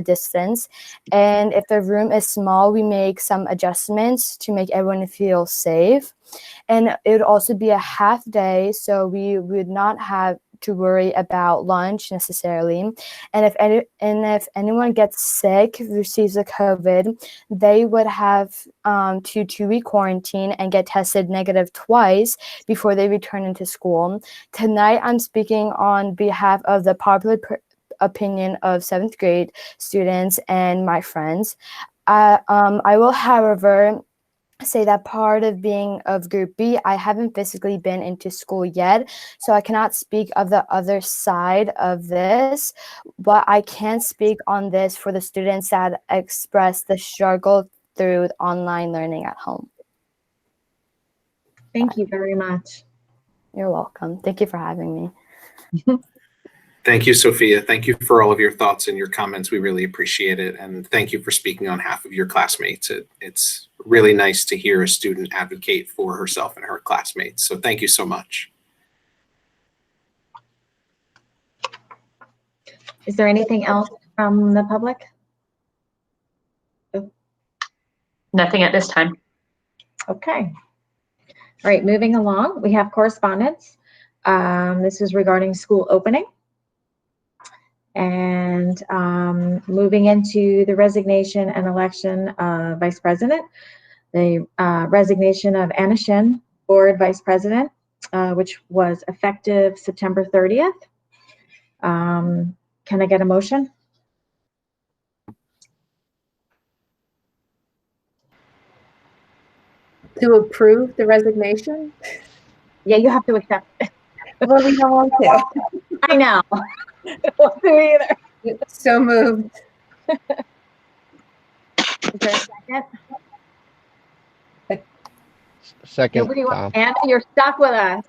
distance. And if the room is small, we make some adjustments to make everyone feel safe. And it would also be a half day, so we would not have to worry about lunch necessarily. And if anyone gets sick, receives a COVID, they would have to 2-week quarantine and get tested negative twice before they return into school. Tonight, I'm speaking on behalf of the popular opinion of 7th grade students and my friends. I will, however, say that part of being of group B, I haven't physically been into school yet, so I cannot speak of the other side of this, but I can speak on this for the students that express the struggle through online learning at home. Thank you very much. You're welcome. Thank you for having me. Thank you, Sophia. Thank you for all of your thoughts and your comments. We really appreciate it. And thank you for speaking on behalf of your classmates. It's really nice to hear a student advocate for herself and her classmates. So thank you so much. Is there anything else from the public? Nothing at this time. Okay. All right, moving along, we have correspondence. This is regarding school opening. And moving into the resignation and election of vice president, the resignation of Anna Shin, board vice president, which was effective September 30th. Can I get a motion? To approve the resignation? Yeah, you have to accept it. Well, we don't want to. I know. Don't do either. So moved. Is there a second? Second, Nobody Tom. wants, Anna, you're stuck with us.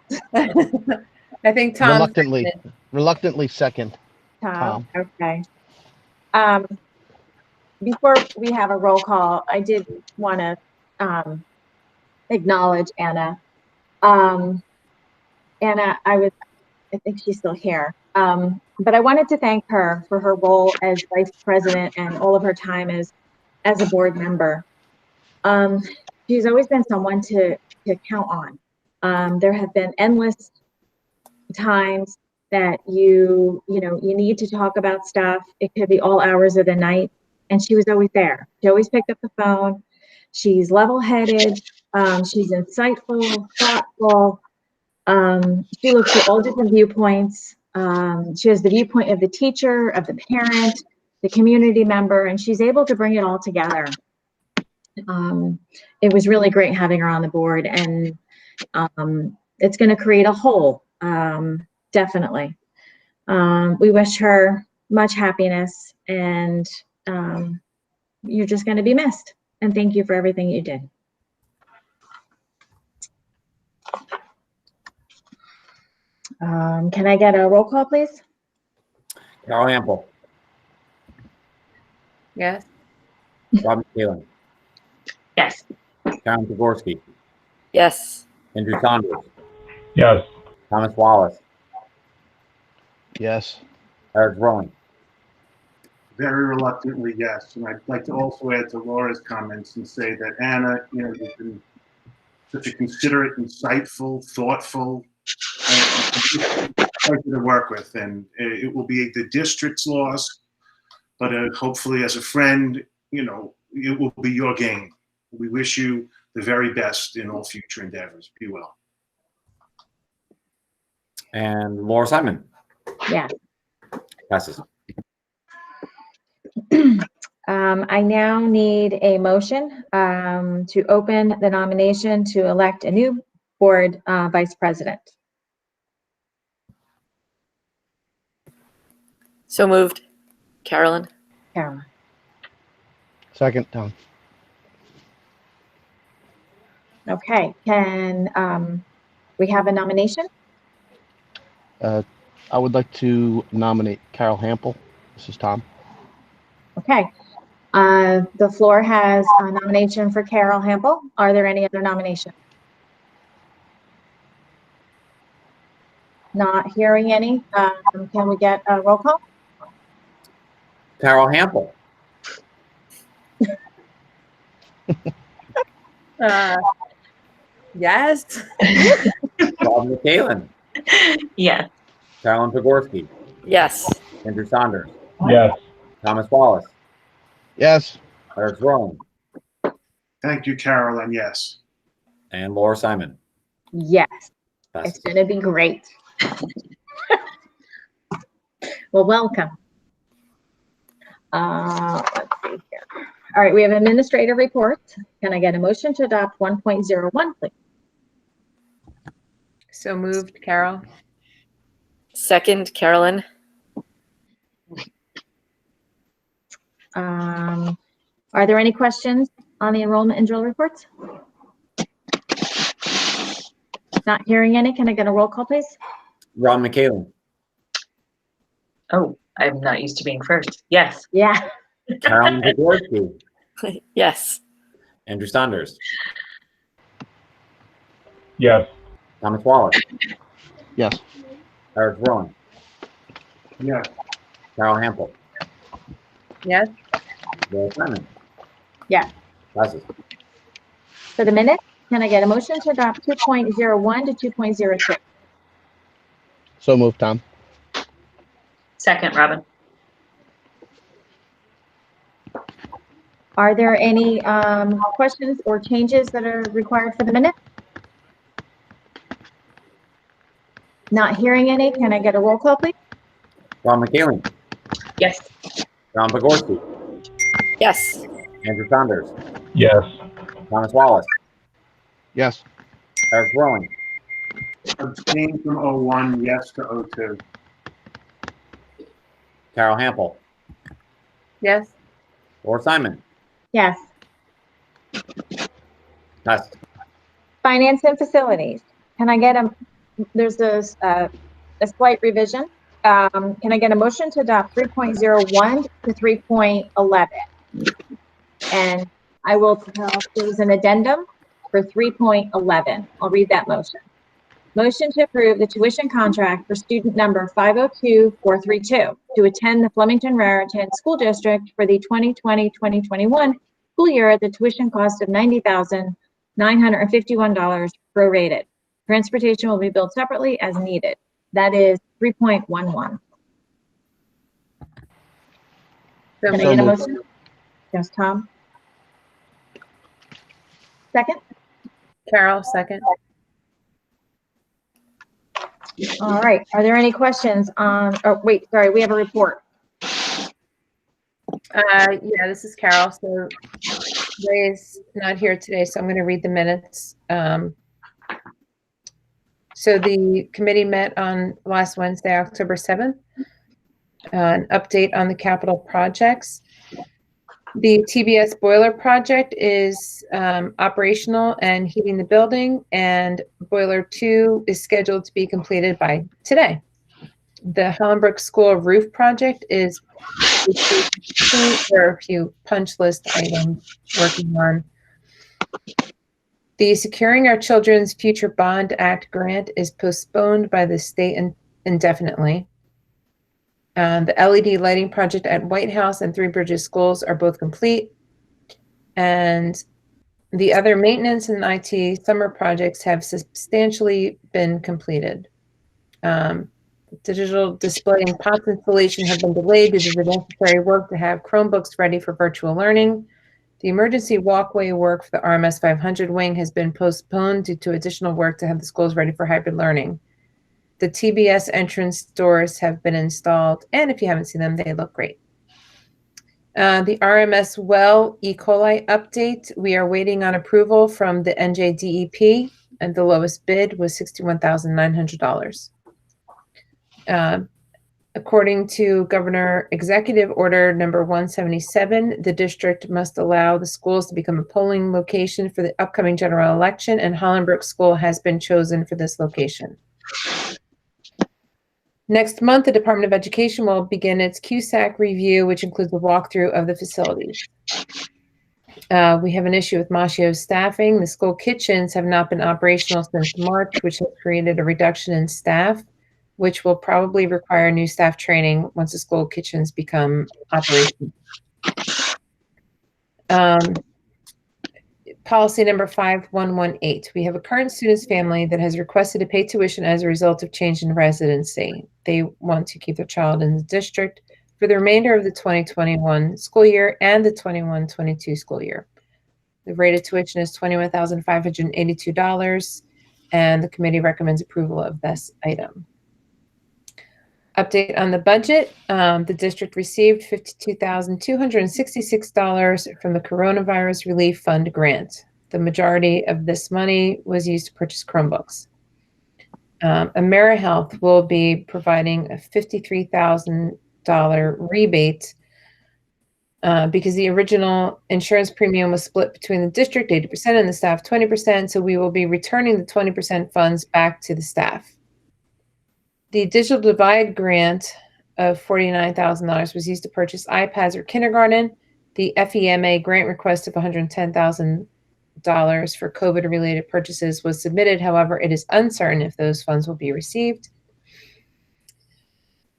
I think Tom. Reluctantly second, Tom. Tom. Okay. Before we have a roll call, I did want to acknowledge Anna. Anna, I think she's still here. But I wanted to thank her for her role as vice president and all of her time as a board member. She's always been someone to count on. There have been endless times that you need to talk about stuff. It could be all hours of the night, and she was always there. She always picked up the phone. She's level-headed. She's insightful, thoughtful. She looks at all different viewpoints. She has the viewpoint of the teacher, of the parent, the community member, and she's able to bring it all together. It was really great having her on the board, and it's going to create a whole, definitely. We wish her much happiness, and you're just going to be missed. And thank you for everything you did. Can I get a roll call, please? Carol Ample, Yes. Robin Kaling, Yes. Karen Zagorski, Yes. Andrew Saunders, Yes. Thomas Wallace, Yes. Eric Rowling. Very reluctantly, yes. And I'd like to also add to Laura's comments and say that Anna, you've been such a considerate, insightful, thoughtful, pleasure to work with, and it will be the district's loss, but hopefully as a friend, it will be your gain. We wish you the very best in all future endeavors. Be well. And Laura Simon. Yeah. Passes. I now need a motion to open the nomination to elect a new board vice president. So moved. Carolyn? Carolyn. Second, Tom. Okay, can we have a nomination? I would like to nominate Carol Hample. This is Tom. Okay. The floor has a nomination for Carol Hample. Are there any other nominations? Not hearing any. Can we get a roll call? Carol Hample. Yes. Bob McKalen. Yes. Carolyn Pogorski. Yes. Andrew Saunders. Yes. Thomas Wallace. Yes. Eric Rowan. Thank you, Carolyn. Yes. And Laura Simon. Yes, Passes. it's going to be great. Well, welcome. Let's see here. All right, we have administrative report. Can I get a motion to adopt 1.01, please? So moved, Carol. Second, Carolyn? Are there any questions on the enrollment and drill reports? Not hearing any. Can I get a roll call, please? Ron McKalen. Oh, I'm not used to being first. Yes. Yeah. Carolyn Pogorski. Yes. Andrew Saunders. Yes. Thomas Wallace. Yes. Eric Rowan. Yes. Carol Hample. Yes. Laura Simon. Yeah. Passes. For the minute, can I get a motion to adopt 2.01 to 2.02? So moved, Tom. Second, Robin. Are there any questions or changes that are required for the minute? Not hearing any. Can I get a roll call, please? Ron McKalen. Yes. Ron Pogorski. Yes. Andrew Saunders. Yes. Thomas Wallace. Yes. Eric Rowan. Abstain from 01, yes to 02. Carol Hample. Yes. Laura Simon. Yes. Passes. Finance and facilities. Can I get there's a slight revision. Can I get a motion to adopt 3.01 to 3.11? And I will there's an addendum for 3.11. I'll read that motion. Motion to approve the tuition contract for student number 502432 to attend the Flemington Raritan School District for the 2020-2021 school year at the tuition cost of $90,951 prorated. Transportation will be billed separately as needed. That is 3.11. Can I get a motion? Yes, Tom. Second? Carol, second. All right. Are there any questions on, oh, wait, sorry, we have a report. Yeah, this is Carol. So Ray's not here today, so I'm going to read the minutes. So the committee met on last Wednesday, October 7th. An update on the capital projects. The TBS boiler project is operational and heating the building, and boiler 2 is scheduled to be completed by today. The Hellenbrook School roof project is, there are a few punch list items working on. The Securing Our Children's Future Bond Act grant is postponed by the state indefinitely. The LED lighting project at White House and Three Bridges schools are both complete. And the other maintenance and IT summer projects have substantially been completed. Digital display and POTS installation have been delayed due to the necessary work to have Chromebooks ready for virtual learning. The emergency walkway work for the RMS 500 wing has been postponed due to additional work to have the schools ready for hybrid learning. The TBS entrance doors have been installed, and if you haven't seen them, they look great. The RMS well E. coli update, we are waiting on approval from the NJDEP, and the lowest bid was $61,900. According to Governor Executive Order number 177, the district must allow the schools to become a polling location for the upcoming general election, and Hollenbrook School has been chosen for this location. Next month, the Department of Education will begin its QSAC review, which includes a walkthrough of the facilities. We have an issue with Mashio's staffing. The school kitchens have not been operational since March, which has created a reduction in staff, which will probably require new staff training once the school kitchens become operational. Policy number 5118. We have a current student's family that has requested to pay tuition as a result of change in residency. They want to keep their child in the district for the remainder of the 2021 school year and the 21-22 school year. The rate of tuition is $21,582, and the committee recommends approval of this item. Update on the budget. The district received $52,266 from the Coronavirus Relief Fund grant. The majority of this money was used to purchase Chromebooks. AmeriHealth will be providing a $53,000 rebate because the original insurance premium was split between the district 80% and the staff 20%. So we will be returning the 20% funds back to the staff. The Digital Divide grant of $49,000 was used to purchase iPads or kindergarten. The FEMA grant request of $110,000 for COVID-related purchases was submitted. However, it is uncertain if those funds will be received.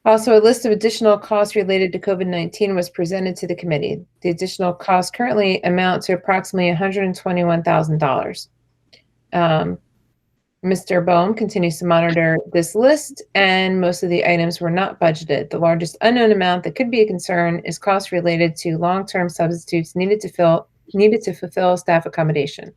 Also, a list of additional costs related to COVID-19 was presented to the committee. The additional costs currently amount to approximately $121,000. Mr. Boehm continues to monitor this list, and most of the items were not budgeted. The largest unknown amount that could be a concern is costs related to long-term substitutes needed to fulfill staff accommodation.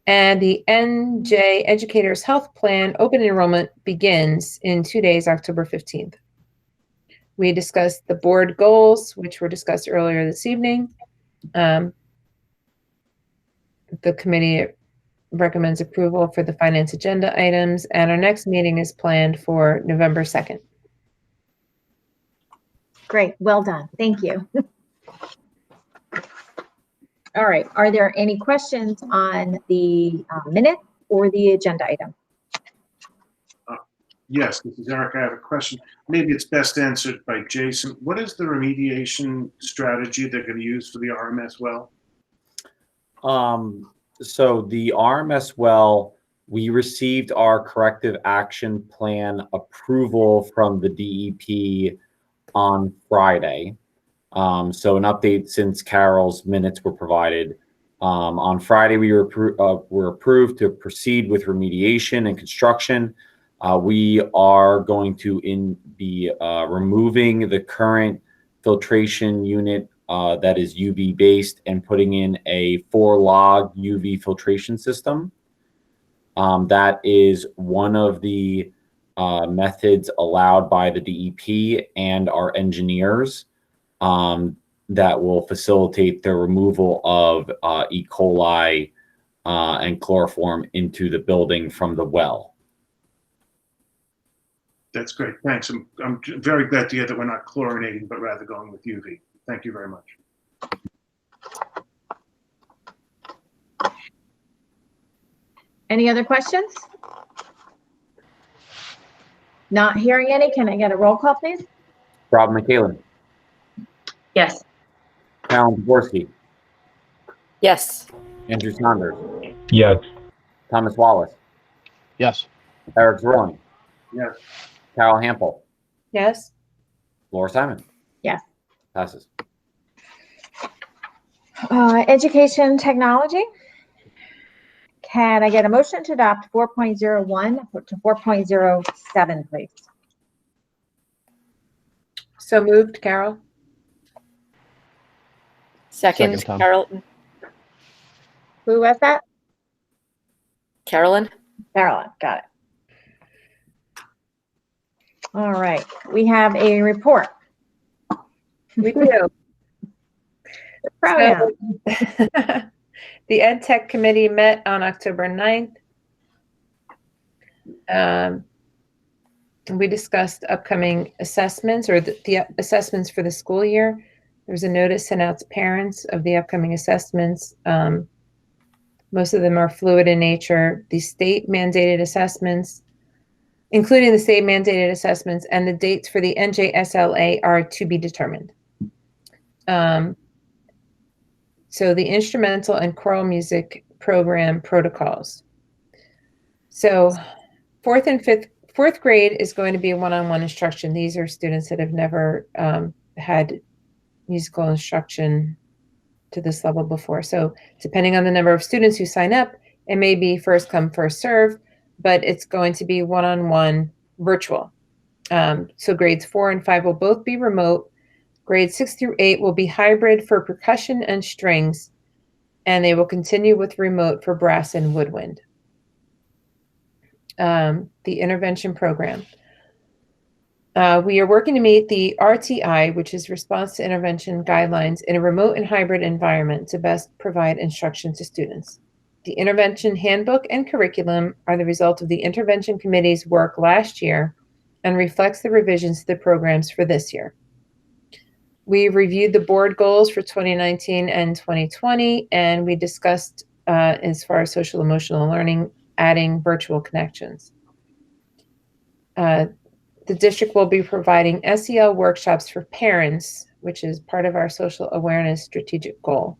And the NJ Educators Health Plan open enrollment begins in 2 days, October 15th. We discussed the board goals, which were discussed earlier this evening. The committee recommends approval for the finance agenda items, and our next meeting is planned for November 2nd. Great, well done, thank you. All right, are there any questions on the minute or the agenda item? Yes, this is Eric. I have a question. Maybe it's best answered by Jason. What is the remediation strategy they're going to use for the RMS well? So the RMS well, we received our corrective action plan approval from the DEP on Friday. So an update since Carol's minutes were provided. On Friday, we were approved to proceed with remediation and construction. We are going to be removing the current filtration unit that is UV based and putting in a 4-log UV filtration system. That is one of the methods allowed by the DEP and our engineers that will facilitate the removal of E. coli and chloroform into the building from the well. That's great. Thanks. I'm very glad to hear that we're not chlorinating, but rather going with UV. Thank you very much. Any other questions? Not hearing any, can I get a roll call, please? Rob McCallan. Yes. Alan Dvorsky. Yes. Andrew Saunders. Yes. Thomas Wallace. Yes. Eric Zerling. Yes. Carol Hampel. Yes. Laura Simon. Yes. Passes. Education technology. Can I get a motion to adopt 4.01 to 4.07, please? So moved, Carol. Second, Tom. Carolyn. Who was that? Carolyn. Carolyn, got it. All right, we have a report. We do. Proud. The Ed Tech Committee met on October 9th. We discussed upcoming assessments or the assessments for the school year. There's a notice sent out to parents of the upcoming assessments. Most of them are fluid in nature. The state mandated assessments, including the state mandated assessments, and the dates for the NJSLA are to be determined. So the instrumental and choral music program protocols. So fourth grade is going to be a one-on-one instruction. These are students that have never had musical instruction to this level before. So depending on the number of students who sign up, it may be first come, first serve, but it's going to be one-on-one virtual. So grades 4 and 5 will both be remote. Grades 6 through 8 will be hybrid for percussion and strings, and they will continue with remote for brass and woodwind. The intervention program. We are working to meet the RTI, which is Response to Intervention Guidelines, in a remote and hybrid environment to best provide instruction to students. The intervention handbook and curriculum are the result of the intervention committee's work last year and reflects the revisions to the programs for this year. We reviewed the board goals for 2019 and 2020, and we discussed, as far as social emotional learning, adding virtual connections. The district will be providing SEL workshops for parents, which is part of our social awareness strategic goal.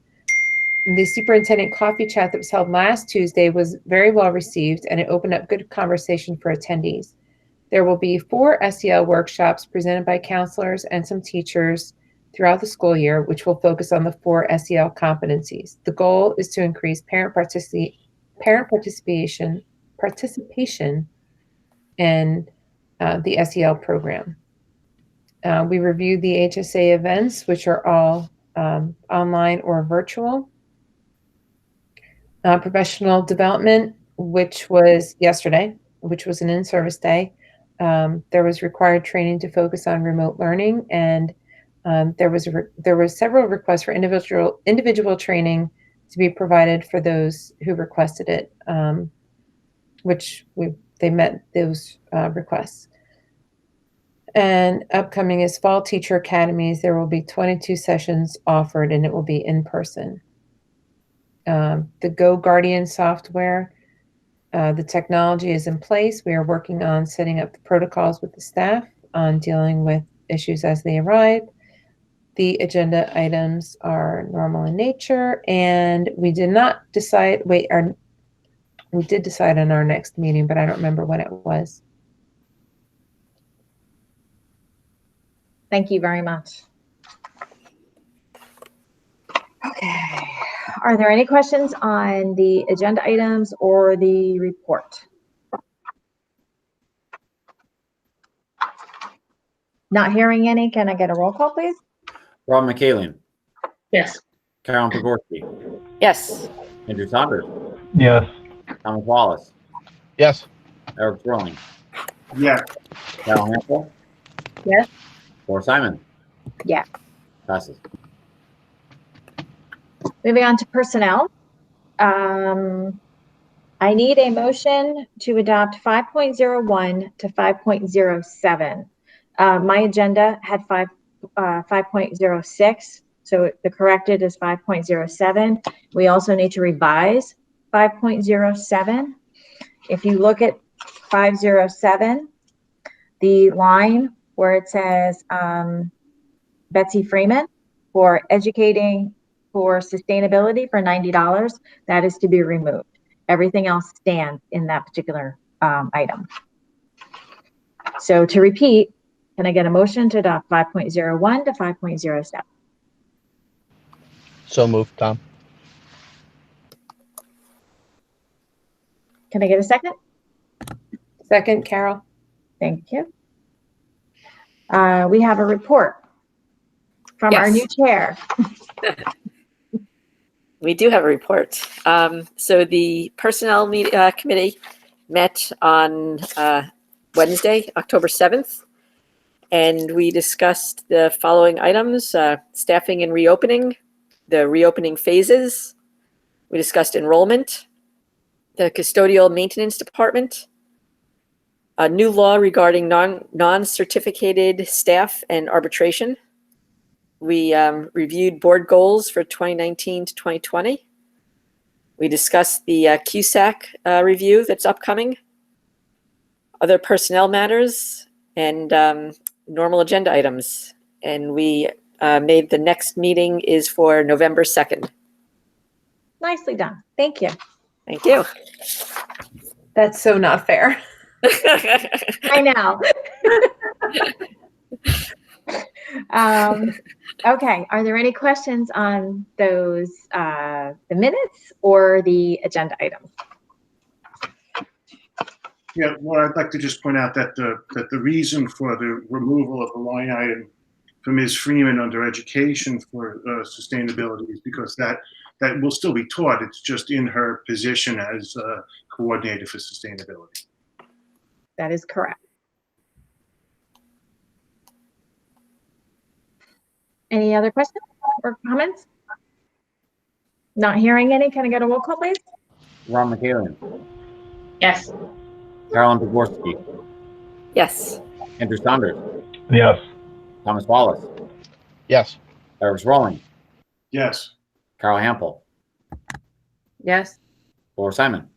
The superintendent coffee chat that was held last Tuesday was very well received, and it opened up good conversation for attendees. There will be 4 SEL workshops presented by counselors and some teachers throughout the school year, which will focus on the 4 SEL competencies. The goal is to increase parent participation in the SEL program. We reviewed the HSA events, which are all online or virtual. Professional development, which was yesterday, which was an in-service day. There was required training to focus on remote learning, and there was several requests for individual training to be provided for those who requested it, which they met those requests. And upcoming is Fall Teacher Academies. There will be 22 sessions offered, and it will be in person. The Go Guardian software, the technology is in place. We are working on setting up the protocols with the staff on dealing with issues as they arrive. The agenda items are normal in nature, and we did not decide, we did decide on our next meeting, but I don't remember when it was. Thank you very much. Okay. Are there any questions on the agenda items or the report? Not hearing any. Can I get a roll call, please? Rob McCallion, Yes. Carolyn Pogorski, Yes. Andrew Saunders, Yes. Thomas Wallace, Yes. Eric Sterling, Yeah. Carol Hampel, Yes. Laura Simon. Yeah. Passes. Moving on to personnel. I need a motion to adopt 5.01 to 5.07. My agenda had 5.06, so the corrected is 5.07. We also need to revise 5.07. If you look at 507, the line where it says Betsy Freeman for educating for sustainability for $90, that is to be removed. Everything else stands in that particular item. So to repeat, can I get a motion to adopt 5.01 to 5.07? So moved, Tom. Can I get a second? Second, Carol. Thank you. We have a report from our new chair. We do have a report. So the Personnel Committee met on Wednesday, October 7th, and we discussed the following items: staffing and reopening, the reopening phases. We discussed enrollment, the custodial maintenance department, a new law regarding non-certificated staff and arbitration. We reviewed board goals for 2019 to 2020. We discussed the CUSAC review that's upcoming, other personnel matters, and normal agenda items. And we made the next meeting is for November 2nd. Nicely done. Thank you. Thank you. That's so not fair. I know. Okay. Are there any questions on those, the minutes or the agenda items? Yeah, well, I'd like to just point out that the reason for the removal of the line item from Ms. Freeman under education for sustainability is because that will still be taught. It's just in her position as coordinator for sustainability. That is correct. Any other questions or comments? Not hearing any. Can I get a roll call, please? Ron McKalen, Yes. Carolyn Dvorsky, Yes. Andrew Saunders, Yes. Thomas Wallace, Yes. Eric Rolling, Yes. Carol Hampel, Yes. Laura Simon.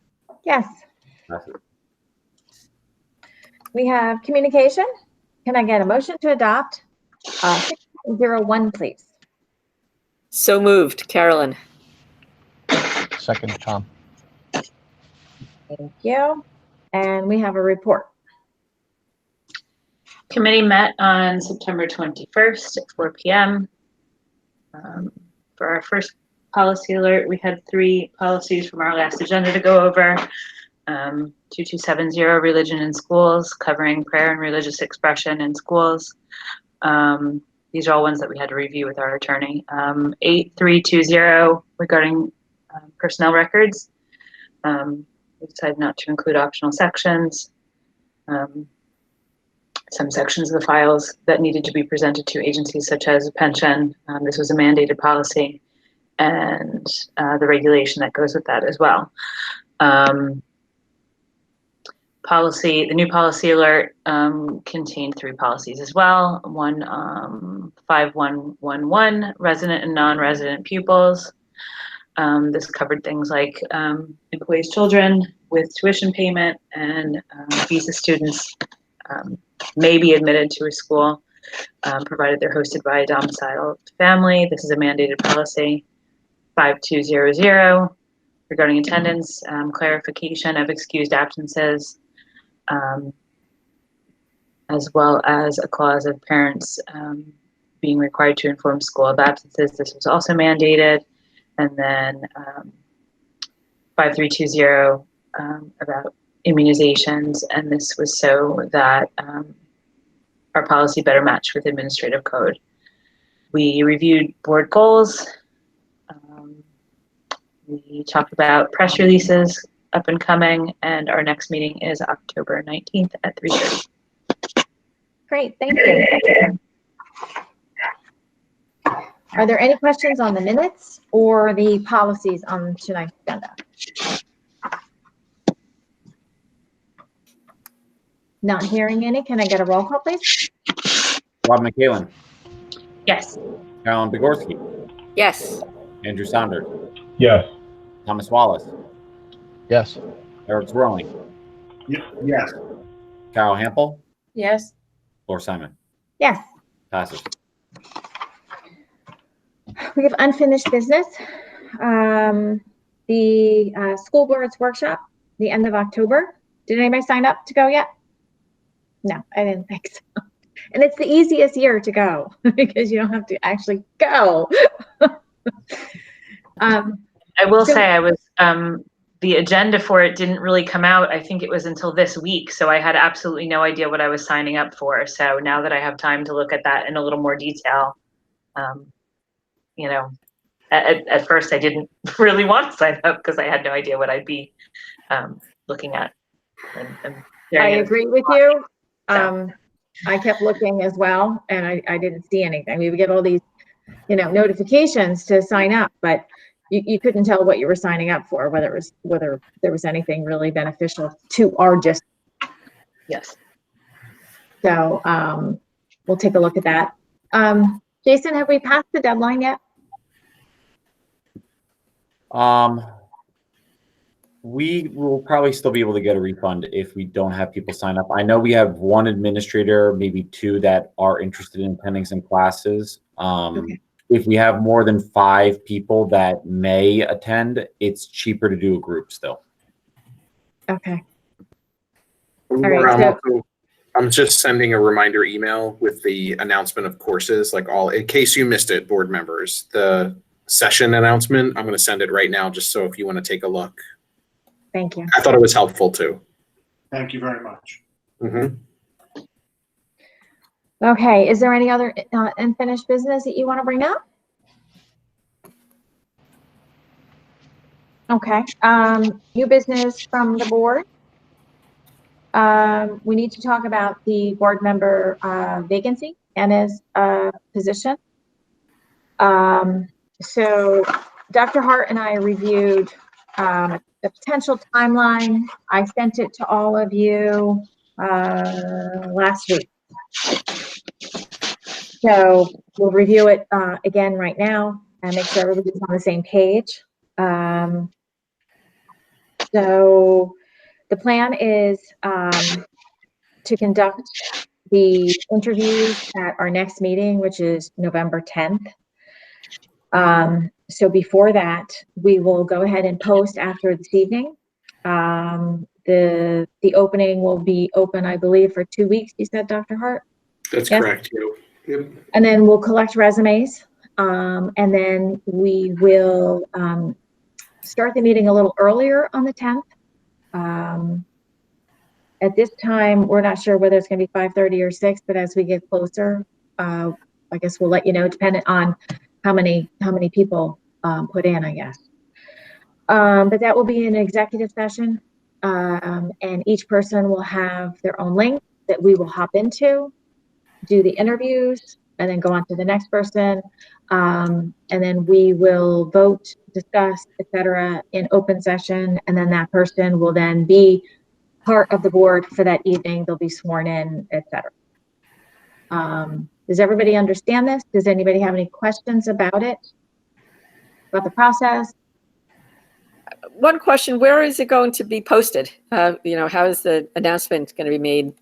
Yes. Passes. We have communication. Can I get a motion to adopt 601, please? So moved, Carolyn. Second, Tom. Thank you. And we have a report. Committee met on September 21st at 4 p.m. For our first policy alert, we had 3 policies from our last agenda to go over. 2270, religion in schools, covering prayer and religious expression in schools. These are all ones that we had to review with our attorney. 8320, regarding personnel records. We decided not to include optional sections. Some sections of the files that needed to be presented to agencies such as pension. This was a mandated policy, and the regulation that goes with that as well. The new policy alert contained 3 policies as well. One, 5111, resident and non-resident pupils. This covered things like employees' children with tuition payment, and visa students may be admitted to a school provided they're hosted by a domiciled family. This is a mandated policy. 5200, regarding attendance, clarification of excused absences, as well as a clause of parents being required to inform school of absences. This was also mandated. And then 5320 about immunizations, and this was so that our policy better matched with administrative code. We reviewed board goals. We talked about press releases up and coming, and our next meeting is October 19th at 3:30. Great, thank you. Are there any questions on the minutes or the policies on tonight's agenda? Not hearing any. Can I get a roll call, please? Rob McKalen, Yes. Carolyn Dvorsky, Yes. Andrew Saunders, Yes. Thomas Wallace, Yes. Eric Rolling, Yes. Carol Hampel, Yes. Laura Simon. Yes. Passes. We have unfinished business. The school board's workshop, the end of October. Did anybody sign up to go yet? No, I didn't think so. And it's the easiest year to go because you don't have to actually go. I will say I was, the agenda for it didn't really come out. I think it was until this week. So I had absolutely no idea what I was signing up for. So now that I have time to look at that in a little more detail, you know, at first I didn't really want to sign up because I had no idea what I'd be looking at. I agree with you. I kept looking as well, and I didn't see anything. We would get all these notifications to sign up, but you couldn't tell what you were signing up for, whether there was anything really beneficial to our district. Yes. So we'll take a look at that. Jason, have we passed the deadline yet? We will probably still be able to get a refund if we don't have people sign up. I know we have one administrator, maybe two, that are interested in attending some classes. Okay. If we have more than 5 people that may attend, it's cheaper to do a group still. Okay. Right, I'm just sending a reminder email with the announcement of courses, like in case you missed it, board members, the session announcement, I'm going to send it right now, just so if you want to take a look. Thank you. I thought it was helpful too. Thank you very much. Mm-hmm. Okay, is there any other unfinished business that you want to bring up? Okay, new business from the board. We need to talk about the board member vacancy and his position. So Dr. Hart and I reviewed the potential timeline. I sent it to all of you last week. So we'll review it again right now and make sure everybody's on the same page. So the plan is to conduct the interviews at our next meeting, which is November 10th. So before that, we will go ahead and post after this evening. The opening will be open, I believe, for 2 weeks, you said, Dr. Hart? That's Yes? correct. Yep. And then we'll collect resumes, and then we will start the meeting a little earlier on the 10th. At this time, we're not sure whether it's going to be 5:30 or 6, but as we get closer, I guess we'll let you know, depending on how many people put in, I guess. But that will be an executive session, and each person will have their own link that we will hop into, do the interviews, and then go on to the next person. And then we will vote, discuss, etc. in open session, and then that person will then be part of the board for that evening. They'll be sworn in, etc. Does everybody understand this? Does anybody have any questions about it? About the process? One question, where is it going to be posted? How is the announcement going to be made?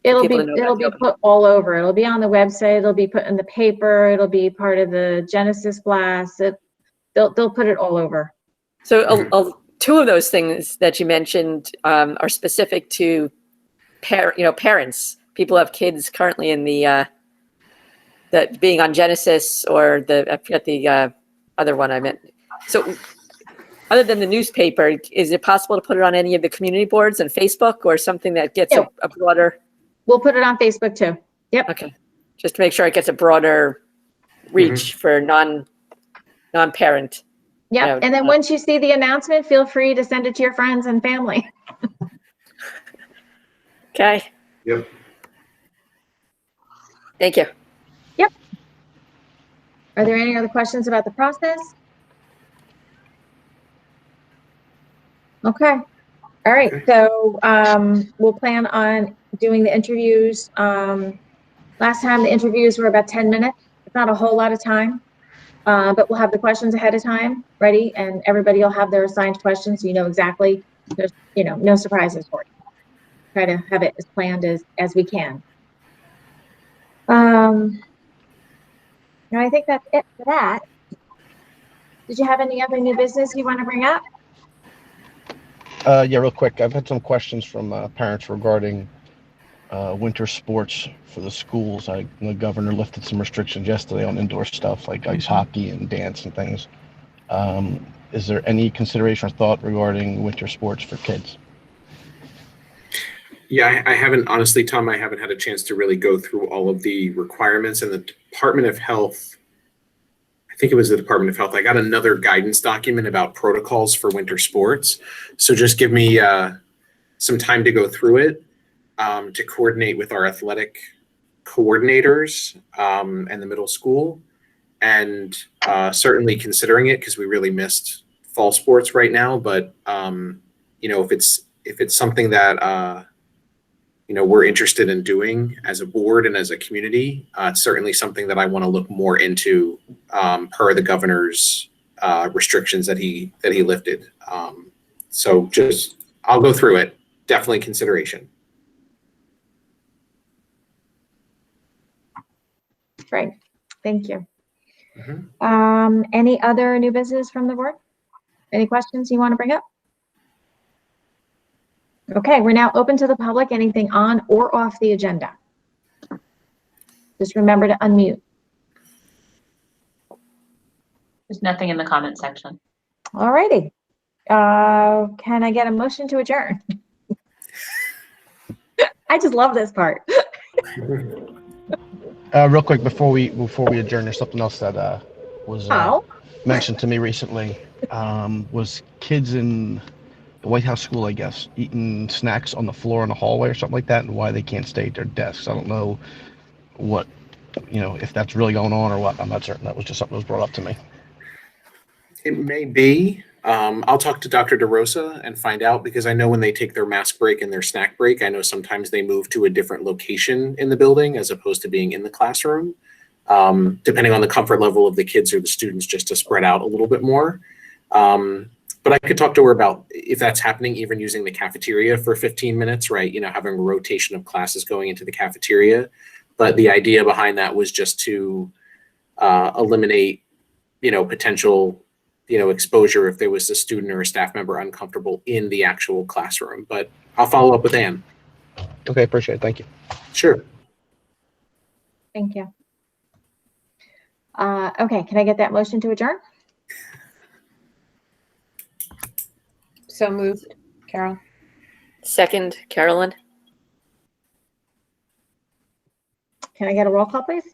It'll be put all over. It'll be on the website. It'll be put in the paper. It'll be part of the Genesis blast. They'll put it all over. So 2 of those things that you mentioned are specific to parents. People have kids currently in the that being on Genesis, or I forget the other one I meant. So other than the newspaper, is it possible to put it on any of the community boards and Facebook, or something that gets a broader? We'll put it on Facebook too. Yep. Okay. Just to make sure it gets a broader reach for non-parent. Yep. And then once you see the announcement, feel free to send it to your friends and family. Okay. Yep. Thank you. Yep. Are there any other questions about the process? Okay. All right. So we'll plan on doing the interviews. Last time the interviews were about 10 minutes. It's not a whole lot of time, but we'll have the questions ahead of time ready, and everybody will have their assigned questions, so you know exactly. There's no surprises for you. Try to have it as planned as we can. I think that's it for that. Did you have any other new business you want to bring up? Yeah, real quick. I've had some questions from parents regarding winter sports for the schools. The governor lifted some restrictions yesterday on indoor stuff like ice hockey and dance and things. Is there any consideration or thought regarding winter sports for kids? Yeah, I haven't, honestly, Tom, I haven't had a chance to really go through all of the requirements, and the Department of Health, I think it was the Department of Health, I got another guidance document about protocols for winter sports. So just give me some time to go through it, to coordinate with our athletic coordinators and the middle school. and certainly considering it because we really missed fall sports right now. But if it's something that we're interested in doing as a board and as a community, it's certainly something that I want to look more into per the governor's restrictions that he lifted. So I'll go through it. Definitely consideration. Great, thank you. Mhm. Any other new business from the board? Any questions you want to bring up? Okay, we're now open to the public. Anything on or off the agenda? Just remember to unmute. There's nothing in the comment section. All righty. Can I get a motion to adjourn? I just love this part. Real quick before we adjourn, there's something else that was Oh, mentioned to me recently. Was kids in the White House school, I guess, eating snacks on the floor in the hallway or something like that, and why they can't stay at their desks. I don't know what, if that's really going on or what. I'm not certain. That was just something that was brought up to me. It may be. I'll talk to Dr. DeRosa and find out, because I know when they take their mask break and their snack break, I know sometimes they move to a different location in the building as opposed to being in the classroom, depending on the comfort level of the kids or the students, just to spread out a little bit more. But I could talk to her about if that's happening, even using the cafeteria for 15 minutes, right? Having a rotation of classes going into the cafeteria. But the idea behind that was just to eliminate, potential exposure if there was a student or a staff member uncomfortable in the actual classroom. But I'll follow up with Anne. Okay, appreciate it. Thank you. Sure. thank you. Okay, can I get that motion to adjourn? So moved, Carol. Second, Carolyn. Can I get a roll call, please?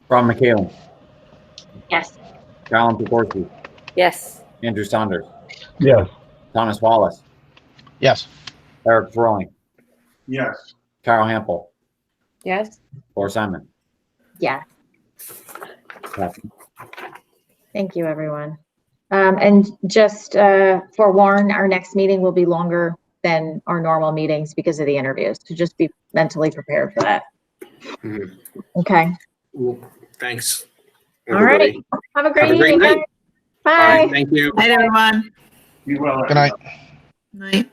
Ron McCallum, Yes. Carolyn Pecorski, Yes. Andrew Saunders, Yes. Thomas Wallace, Yes. Eric Throwing, Yes. Carol Hampel, Yes. Laura Simon. Yeah, Yeah. thank you, everyone. And just forewarn, our next meeting will be longer than our normal meetings because of the interviews. So just be mentally prepared for that. Mhm. Okay. Well, thanks, All right. everybody. Have a great Have a great evening, night. guys. All Bye. right, thank you. Night, everyone. Be well. Good night. Night.